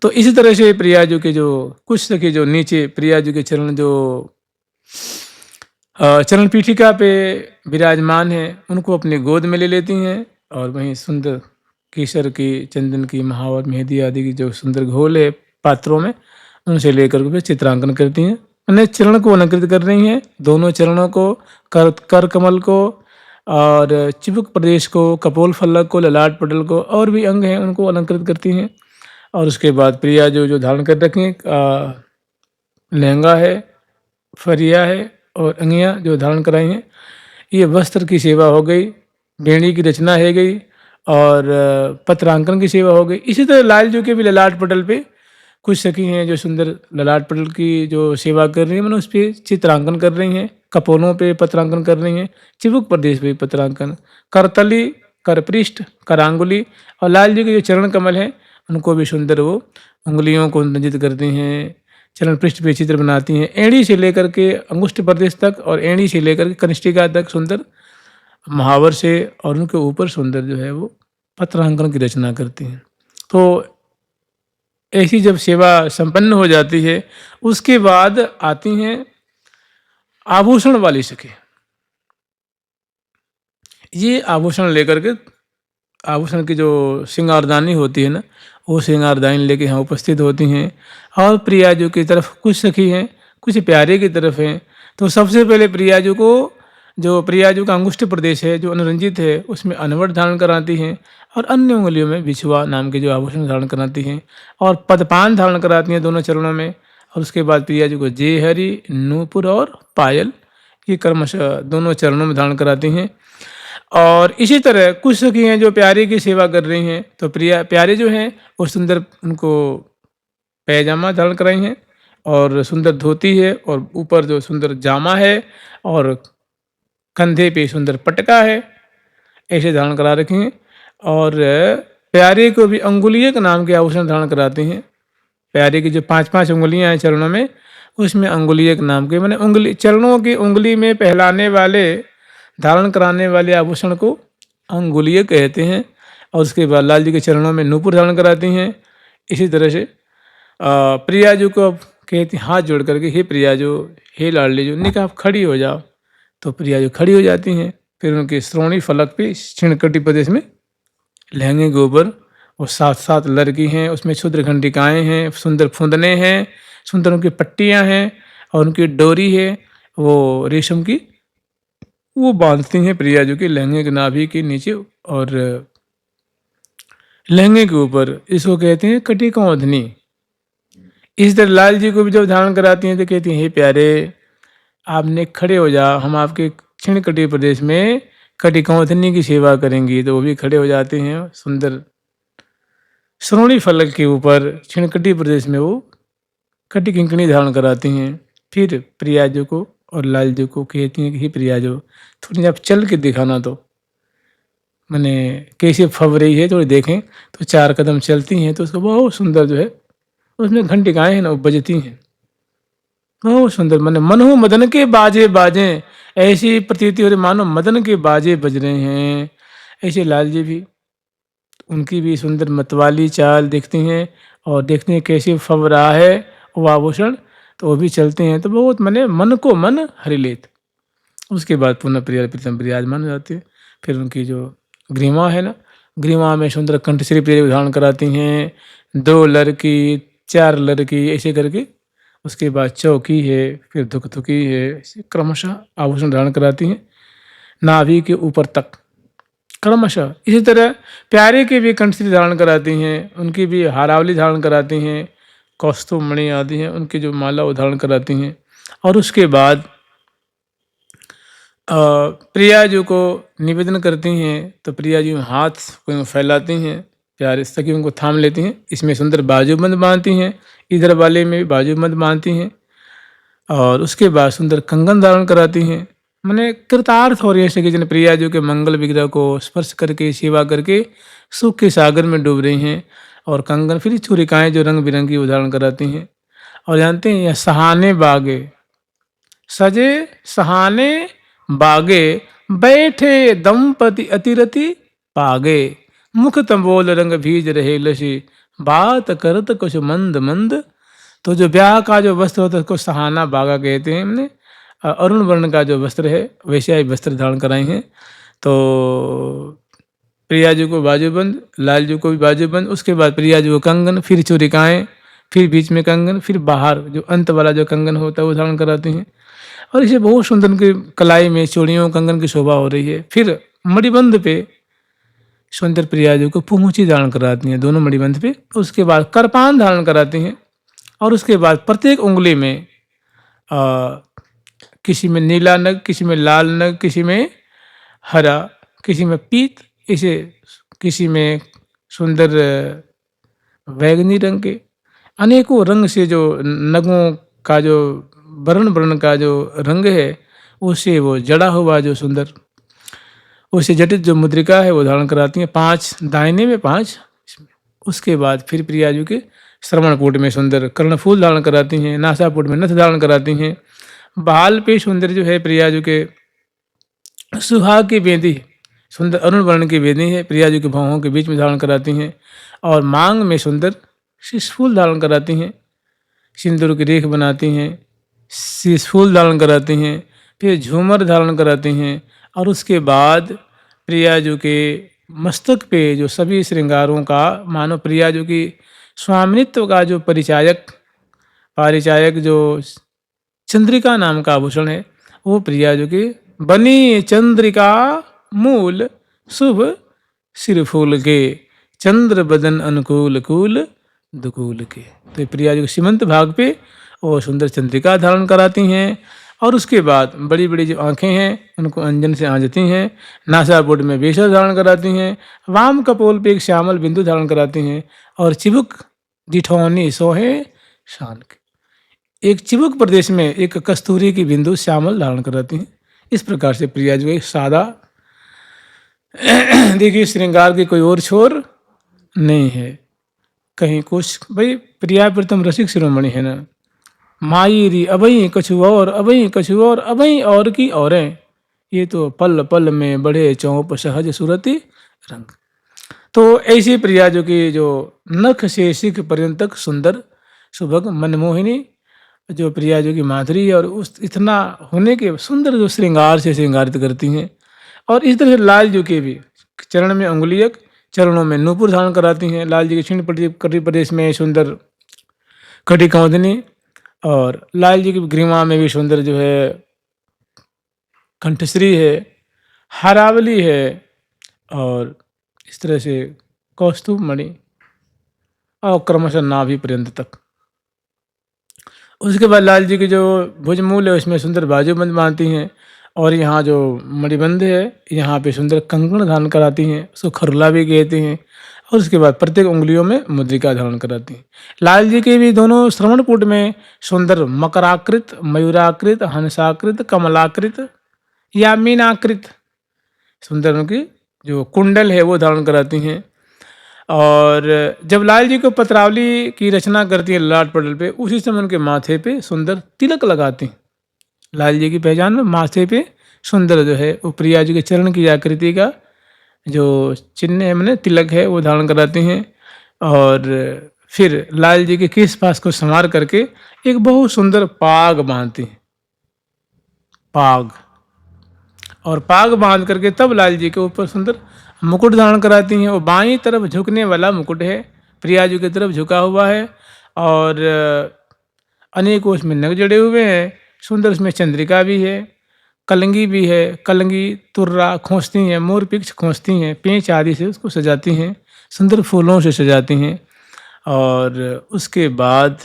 तो इसी तरह से प्रियाजू के जो कुछ सखी जो नीचे प्रियाजू के चरण जो चरण पीठिका पे विराजमान हैं, उनको अपनी गोद में ले लेती हैं और वहीं सुंदर केसर की, चंदन की, महावर, मेहंदी आदि की जो सुंदर घोल है पात्रों में, उनसे लेकर के चित्रांकन करती हैं। उन्हें चरण को अलंकृत कर रही हैं, दोनों चरणों को, कर कमल को और चिबुक प्रदेश को, कपोल फलक को, ललाट पटल को और भी अंग हैं उनको अलंकृत करती हैं। और उसके बाद प्रिया जो धारण कर रखें लहंगा है, फरिया है और अंगियाँ जो धारण कराई हैं, ये वस्त्र की सेवा हो गई, बेड़ी की रचना है गई और पत्रांकन की सेवा हो गई। इसी तरह लाल जो के भी ललाट पटल पे कुछ सखी हैं जो सुंदर ललाट पटल की जो सेवा कर रही हैं, मैंने उस पर चित्रांकन कर रही हैं, कपोलों पे पत्रांकन कर रही हैं, चिबुक प्रदेश पे पत्रांकन, करतली, करपृष्ठ, करांगुली और लाल जी के जो चरण कमल हैं उनको भी सुंदर वो उंगलियों को रंजित करती हैं, चरण पृष्ठ पे चित्र बनाती हैं। एड़ी से लेकर के अंगुष्ठ प्रदेश तक और एड़ी से लेकर के कनिष्ठिका तक सुंदर महावर से और उनके ऊपर सुंदर जो है वो पत्रांकन की रचना करती हैं। तो ऐसी जब सेवा संपन्न हो जाती है, उसके बाद आती हैं आभूषण वाली सखी। ये आभूषण लेकर के, आभूषण की जो श्रृंगारदानी होती है ना, वो श्रृंगारदानी लेके यहाँ उपस्थित होती हैं। और प्रियाजू की तरफ कुछ सखी हैं, कुछ प्यारे की तरफ हैं। तो सबसे पहले प्रियाजू को, जो प्रियाजू का अंगुष्ठ प्रदेश है जो अनुरंजित है, उसमें अनवट धारण कराती हैं और अन्य उंगलियों में बिछुआ नाम के जो आभूषण धारण कराती हैं और पदपान धारण कराती हैं दोनों चरणों में। और उसके बाद प्रियाजू को जेहरी, नूपुर और पायल ये क्रमशः दोनों चरणों में धारण कराती हैं। और इसी तरह कुछ सखी हैं जो प्यारे की सेवा कर रही हैं। तो प्यारे जो हैं वो सुंदर उनको पैजामा धारण कराई हैं और सुंदर धोती है और ऊपर जो सुंदर जामा है और कंधे पे सुंदर पटका है, ऐसे धारण करा रखे हैं। और प्यारे को भी अंगुलियक नाम के आभूषण धारण कराते हैं। प्यारे की जो 5-5 उंगलियां हैं चरणों में, उसमें अंगुलियक नाम के, मैंने उंगली, चरणों की उंगली में पहलाने वाले, धारण कराने वाले आभूषण को अंगुलीय कहते हैं। और उसके बाद लाल जी के चरणों में नूपुर धारण कराती हैं। इसी तरह से प्रियाजू को कहती, हाथ जोड़ करके, हे प्रियाजू, हे लाडली जो, निका आप खड़ी हो जाओ। तो प्रियाजू खड़ी हो जाती हैं। फिर उनके श्रोणी फलक पे छिणकटी प्रदेश में लहंगे के ऊपर वो 7-7 लड़की हैं, उसमें क्षुद्र घंटिकाएँ हैं, सुंदर फुंदने हैं, सुंदर उनकी पट्टियाँ हैं और उनकी डोरी है वो रेशम की, वो बांधती हैं प्रियाजू के लहंगे के नाभि के नीचे और लहंगे के ऊपर। इसको कहते हैं कटी कौंधनी। इस तरह लाल जी को भी जब धारण कराती हैं तो कहती हैं, हे प्यारे, आपने खड़े हो जाओ, हम आपके क्षीण कटी प्रदेश में कटी कौंधनी की सेवा करेंगी। तो वो भी खड़े हो जाते हैं। सुंदर श्रोणी फलक के ऊपर क्षीण कटी प्रदेश में वो कटी किंकणी धारण कराती हैं। फिर प्रियाजू को और लाल जी को कहती हैं कि हे प्रिया जो थोड़ी आप चल के दिखाना, तो मैंने कैसे फब रही है थोड़ी देखें। तो 4 कदम चलती हैं तो उसको बहुत सुंदर जो है उसमें घंटिकाएँ हैं ना वो बजती हैं, बहुत सुंदर। मैंने मन हो मदन के बाजे बाजें, ऐसी प्रतीति हो रही मानो मदन के बाजे बज रहे हैं। ऐसे लाल जी भी, उनकी भी सुंदर मतवाली चाल देखती हैं और देखती हैं कैसे फब रहा है वो आभूषण, तो वो भी चलते हैं तो बहुत मने मन को मन हरि लेत। उसके बाद पुनः प्रिया प्रीतम विराजमान हो जाती है। फिर उनकी जो ग्रीवा है ना, ग्रीवा में सुंदर कंठश्री प्रिया धारण कराती हैं, 2 लड़की 4 लड़की ऐसे करके। उसके बाद चौकी है, फिर धुकधुकी है, ऐसे क्रमशः आभूषण धारण कराती हैं नाभि के ऊपर तक क्रमशः। इसी तरह प्यारे के भी कंठश्री धारण कराती हैं, उनकी भी हारावली धारण कराती हैं, कौस्तुभ मणि आदि हैं उनकी जो माला वो धारण कराती हैं। और उसके बाद प्रिया जी को निवेदन करती हैं तो प्रिया जी हाथ को फैलाती हैं, प्यारे सखी उनको थाम लेती हैं। इसमें सुंदर बाजूबंद बांधती हैं, इधर वाले में भी बाजूबंद बांधती हैं। और उसके बाद सुंदर कंगन धारण कराती हैं। मैंने कृतार्थ हो रही है सखी जन प्रिया जी के मंगल विग्रह को स्पर्श करके सेवा करके सुख के सागर में डूब रही हैं। और कंगन फिर चूरिकाएँ जो रंग बिरंगी वो धारण कराती हैं। और जानते हैं यह सहाने बागे सजे सहाने बागे, बैठे दंपति अतिरति पागे, मुख तंबोल रंग भीज रहे लसी, बात करत कुछ मंद मंद। तो जो ब्याह का जो वस्त्र होता है उसको सहाना बागा कहते हैं। हमने अरुण वर्ण का जो वस्त्र है वैसे ही वस्त्र धारण कराए हैं। तो प्रिया जी को बाजूबंद, लाल जी को भी बाजूबंद, उसके बाद प्रिया जी को कंगन, फिर चूरिकाएँ, फिर बीच में कंगन, फिर बाहर जो अंत वाला जो कंगन होता है वो धारण कराते हैं। और इसे बहुत सुंदर की कलाई में चूड़ियों कंगन की शोभा हो रही है। फिर मणिबंध पे सुंदर प्रिया जी को पहुँची धारण कराती हैं दोनों मणिबंध पे। उसके बाद करपान धारण कराती हैं। और उसके बाद प्रत्येक उंगली में किसी में नीला नग, किसी में लाल नग, किसी में हरा, किसी में पीत, इसे किसी में सुंदर बैगनी रंग के अनेकों रंग से जो नगों का जो वर्ण का जो रंग है उससे वो जड़ा हुआ जो सुंदर उससे जटित जो मुद्रिका है वो धारण कराती हैं, 5 दाहिने में 5। उसके बाद फिर प्रिया जी के श्रवणपुट में सुंदर कर्णफूल धारण कराती हैं, नासापुट में नथ धारण कराती हैं, बाल पे सुंदर जो है प्रिया जी के सुहाग की बेंदी, सुंदर अरुण वर्ण की बेंदी है प्रिया जी के भौहों के बीच में धारण कराती हैं। और मांग में सुंदर शीशफूल धारण कराती हैं, सिंदूर की रेख बनाती हैं, शीशफूल धारण कराती हैं, फिर झूमर धारण कराती हैं। और उसके बाद प्रिया जी के मस्तक पे जो सभी श्रृंगारों का मानो प्रिया जी की स्वामित्व का जो पारिचायक जो चंद्रिका नाम का आभूषण है वो प्रिया जी की बनी चंद्रिका मूल शुभ सिरफूल के, चंद्र बदन अनुकूल कूल दुकूल के। तो प्रिया जी को सीमंत भाग पे वो सुंदर चंद्रिका धारण कराती हैं। और उसके बाद बड़ी बड़ी जो आँखें हैं उनको अंजन से आंजती हैं, नासापुट में बेशर धारण कराती हैं, वाम कपोल पे एक श्यामल बिंदु धारण कराती हैं। और चिबुक डिठौनी सोहे शान के, एक चिबुक प्रदेश में एक कस्तूरी की बिंदु श्यामल धारण कराती हैं। इस प्रकार से प्रिया जी सादा देखिए श्रृंगार की कोई और छोर नहीं है, कहीं कुछ। भाई प्रिया प्रीतम रसिक शिरोमणि है ना, माई री अबई कछु और अबई कछु और अबई और की औरें, ये तो पल पल में बढ़े चौप सहज सुरति रंग। तो ऐसी प्रिया जो कि जो नख से शिख पर्यंत तक सुंदर सुभग मनमोहिनी जो प्रिया जो की माधुरी है और उस इतना होने के सुंदर जो श्रृंगार से श्रृंगारित करती हैं। और इस तरह से लाल जी के भी चरण में अंगुलियक, चरणों में नूपुर धारण कराती हैं। लाल जी के क्षीण कटी प्रदेश में सुंदर कटी कौंदनी, और लाल जी की ग्रीवा में भी सुंदर जो है कंठश्री है, हारावली है, और इस तरह से कौस्तुभ मणि और क्रमशः नाभि पर्यंत तक। उसके बाद लाल जी की जो भुजमूल है उसमें सुंदर बाजूबंद बांधती हैं। और यहाँ जो मणिबंध है यहाँ पे सुंदर कंगन धारण कराती हैं, उसको खरला भी कहते हैं। और उसके बाद प्रत्येक उंगलियों में मुद्रिका धारण कराती हैं। लाल जी के भी दोनों श्रवणकूट में सुंदर मकराकृत, मयूराकृत, हंसाकृत, कमलाकृत या मीनाकृत सुंदर उनकी जो कुंडल है वो धारण कराती हैं। और जब लाल जी को पत्रावली की रचना करती है ललाट पटल पे, उसी समय उनके माथे पे सुंदर तिलक लगाती हैं। लाल जी की पहचान में माथे पे सुंदर जो है वो प्रिया जी के चरण की आकृति का जो चिन्ह है मैंने तिलक है वो धारण कराती हैं। और फिर लाल जी के केस पास को संवार करके एक बहुत सुंदर पाग बांधती हैं, पाग। और पाग बांध करके तब लाल जी के ऊपर सुंदर मुकुट धारण कराती हैं। वो बाईं तरफ झुकने वाला मुकुट है, प्रिया जी की तरफ झुका हुआ है। और अनेकों उसमें नग जड़े हुए हैं, सुंदर उसमें चंद्रिका भी है, कलंगी भी है। कलंगी तुर्रा खोजती हैं, मोर पिक्ष खोजती हैं, पेंच आदि से उसको सजाती हैं, सुंदर फूलों से सजाती हैं। और उसके बाद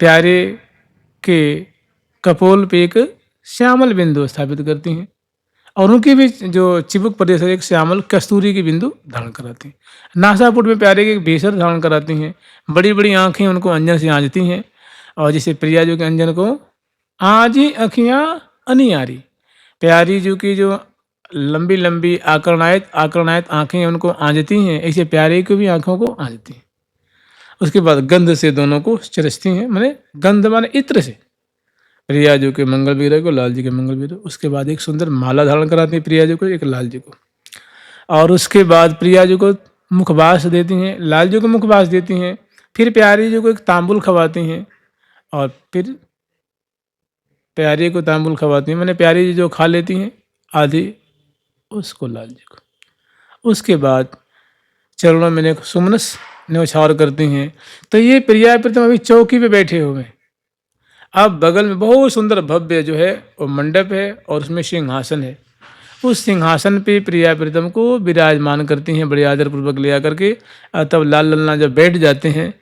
प्यारे के कपोल पे एक श्यामल बिंदु स्थापित करती हैं और उनकी भी जो चिबुक प्रदेश है एक श्यामल कस्तूरी की बिंदु धारण कराती हैं। नासापुट में प्यारे के एक भेसर धारण कराती हैं। बड़ी बड़ी आंखें उनको अंजन से आंजती हैं और जिसे प्रिया जो के अंजन को आजी अखियाँ अनियारी, प्यारी जो की जो लंबी लंबी आकर्णायत आकर्णायत आंखें उनको आंजती हैं, ऐसे प्यारे की भी आंखों को आंजती हैं। उसके बाद गंध से दोनों को चरसती हैं, माने गंध माने इत्र से, प्रिया जी के मंगल विग्रह को, लाल जी के मंगल विग्रह। उसके बाद एक सुंदर माला धारण कराती हैं प्रिया जी को, एक लाल जी को। और उसके बाद प्रिया जी को मुखवास देती हैं, लाल जी को मुखवास देती हैं। फिर प्यारी जी को एक तांबुल खवाती हैं और फिर प्यारी को तांबुल खवाती हैं, मैंने प्यारी जी जो खा लेती हैं आधी उसको लाल जी को। उसके बाद चरणों में सुमनस न्यौछावर करती हैं। तो ये प्रिया प्रीतम अभी चौकी पे बैठे हुए हैं। अब बगल में बहुत सुंदर भव्य जो है वो मंडप है और उसमें सिंहासन है। उस सिंहासन पे प्रिया प्रीतम को विराजमान करती हैं बड़े आदर पूर्वक ले आकर के। तब लाल लल्ला जब बैठ जाते हैं,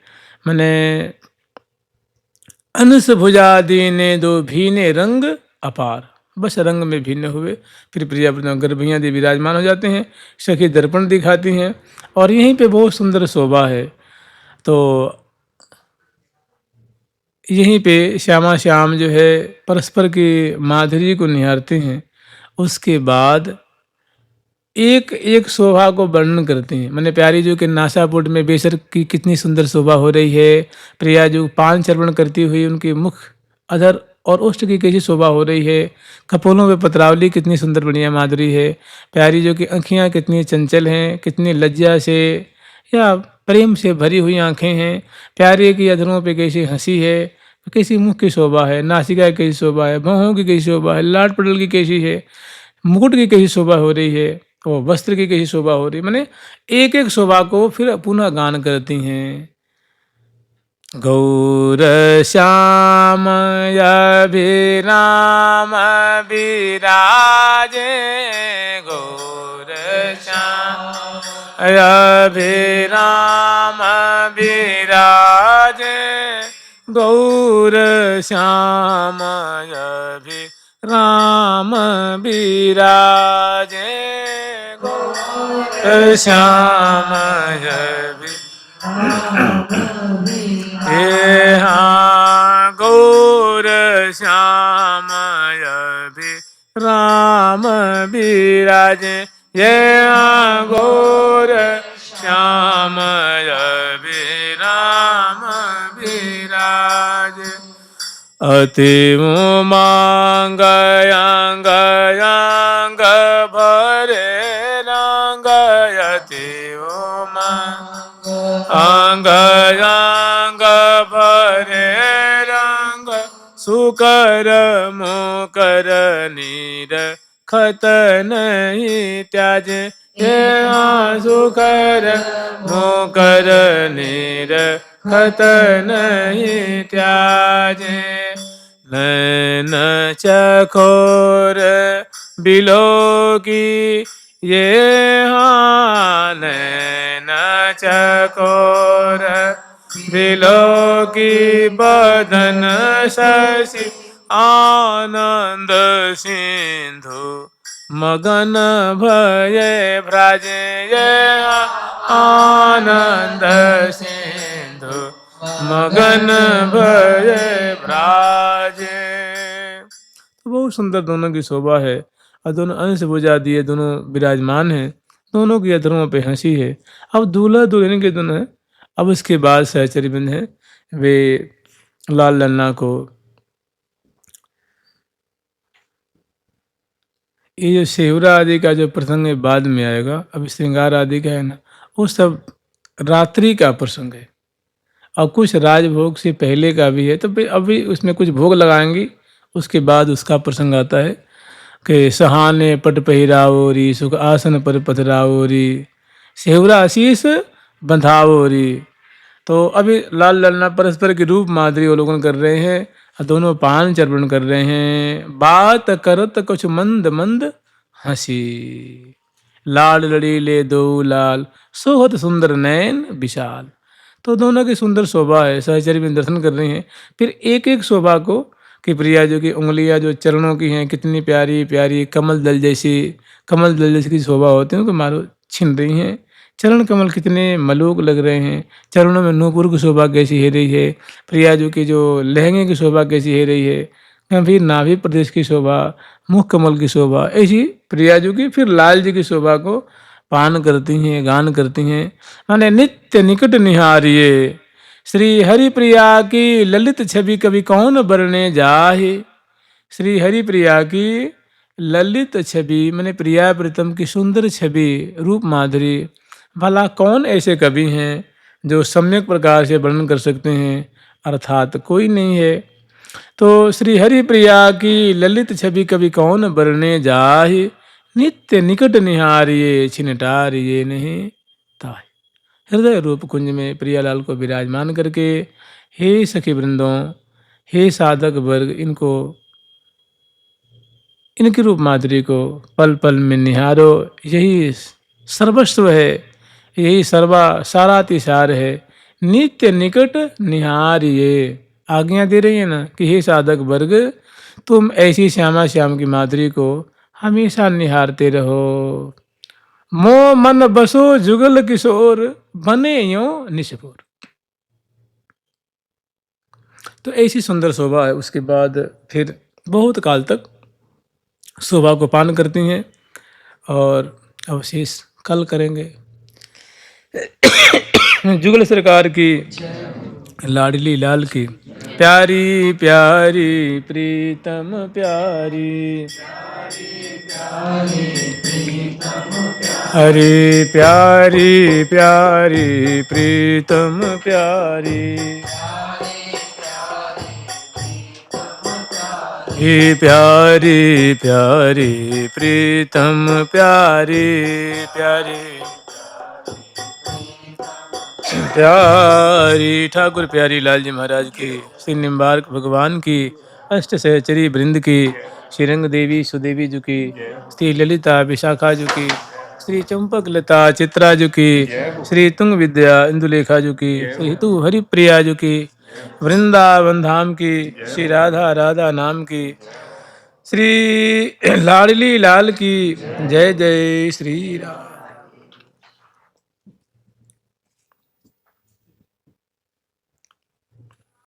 मैंने अनस भुजा दीने दो भीने रंग अपार, बस रंग में भिन्न हुए। फिर प्रिया प्रीतम गर्भियाँ दे विराजमान हो जाते हैं, सखी दर्पण दिखाती हैं और यहीं पे बहुत सुंदर शोभा है। तो यहीं पे श्यामा श्याम जो है परस्पर की माधुरी को निहारते हैं। उसके बाद एक एक शोभा को वर्णन करते हैं, मैंने प्यारी जो के नासापुट में बेसर की कितनी सुंदर शोभा हो रही है, प्रिया जो पान चर्वण करती हुई उनके मुख अधर और ओष्ठ की कैसी शोभा हो रही है, कपोलों में पत्रावली कितनी सुंदर बढ़िया माधुरी है, प्यारी जो की आँखियाँ कितनी चंचल हैं, कितनी लज्जा से या प्रेम से भरी हुई आँखें हैं, प्यारे की अधरों पे कैसी हंसी है, कैसी मुख की शोभा है, नासिका की कैसी शोभा है, बाहों की कैसी शोभा है, लाट पटल की कैसी है, मुकुट की कैसी शोभा हो रही है, वो वस्त्र की कैसी शोभा हो रही है। मैंने एक एक शोभा को फिर पुनः गान करती हैं। गौर श्याम अभिराम विराजे, गौर श्याम अभिराम विराजे, गौर श्याम अभिराम विराजे, गौर श्याम ये हाँ गौर श्याम अभिराम विराजे, ये हाँ गौर श्याम अभिराम विराजे। अति उमंग अंग अंग भरे रंग, अति उमंग अंग अंग भरे रंग, सुकर मुकर नीर खत नहीं त्याजे, ये सुकर मुकर नीर खत नहीं त्याजे। नैन चकोर बिलो की ये नैन चकोर बिलो की बदन शशि आनंद सिंधु मगन भये भ्राजे आनंद सिंधु मगन भये भ्राजे। तो बहुत सुंदर दोनों की शोभा है और दोनों अंश बुझा दिए, दोनों विराजमान हैं, दोनों की अधरों पे हंसी है। अब दूल्हा दुल्हन के दोनों हैं। अब उसके बाद सहचरी बिंद है, वे लाल लन्ना को ये जो सेवरा आदि का जो प्रसंग है बाद में आएगा, अभी श्रृंगार आदि का है ना, वो सब रात्रि का प्रसंग है। और कुछ राजभोग से पहले का भी है, तो फिर अभी उसमें कुछ भोग लगाएंगी, उसके बाद उसका प्रसंग आता है कि सहाने पट पहिराओरी सुख आसन पर पथराओरी सेवरा आशीष बंधाओरी। तो अभी लाल ललना परस्पर के रूप माधुरी अवलोकन कर रहे हैं और दोनों पान चर्पण कर रहे हैं। बात करत कुछ मंद मंद हंसी लाल लड़ी ले दो लाल सोहत सुंदर नैन विशाल। तो दोनों की सुंदर शोभा है, सहचरी में दर्शन कर रहे हैं। फिर एक एक शोभा को कि प्रिया जो की उंगलियां जो चरणों की हैं कितनी प्यारी प्यारी कमल दल जैसी की शोभा होती है, तो मारो छिन रही हैं। चरण कमल कितने मलूक लग रहे हैं, चरणों में नूपुर की शोभा कैसी है रही है, प्रिया जो की जो लहंगे की शोभा कैसी है रही है, गंभीर नाभि प्रदेश की शोभा, मुख कमल की शोभा, ऐसी प्रिया जो की फिर लाल जी की शोभा को पान करती हैं, गान करती हैं। माने नित्य निकट निहारिये श्री हरि प्रिया की ललित छवि कभी कौन बरने जाहे। श्री हरि प्रिया की ललित छवि मैंने प्रिया प्रीतम की सुंदर छवि रूप माधुरी भला कौन ऐसे कवि हैं जो सम्यक प्रकार से वर्णन कर सकते हैं, अर्थात कोई नहीं है। तो श्री हरि प्रिया की ललित छवि कभी कौन बरने जाहि नित्य निकट निहारिये छिनटारिये नहीं ताहि। हृदय रूप कुंज में प्रियालाल को विराजमान करके हे सखी वृंदों, हे साधक वर्ग, इनको इनकी रूप माधुरी को पल पल में निहारो। यही सर्वस्व है, यही सारातिसार है। नित्य निकट निहारिये आज्ञा दे रही है ना कि हे साधक वर्ग, तुम ऐसी श्यामा श्याम की माधुरी को हमेशा निहारते रहो। मोह मन बसो जुगल किशोर बने यो निष्ठुर। तो ऐसी सुंदर शोभा है। उसके बाद फिर बहुत काल तक शोभा को पान करती हैं और अवशेष कल करेंगे। जुगल सरकार की, लाडली लाल की, प्यारी प्यारी प्रीतम प्यारी, अरे प्यारी प्यारी प्रीतम प्यारी, हे प्यारी प्यारी प्रीतम प्यारी प्यारी प्यारी। ठाकुर प्यारी लाल जी महाराज की, श्री निम्बार्क भगवान की, अष्ट सहचरी वृंद की, श्री रंग देवी सुदेवी जी की, श्री ललिता विशाखा जी की, श्री चंपक लता चित्रा जी की, श्री तुंग विद्या इंदुलेखा जी की, श्री हितु हरिप्रिया जी की, वृंदावन धाम की, श्री राधा राधा नाम की, श्री लाडली लाल की, जय जय श्री राम।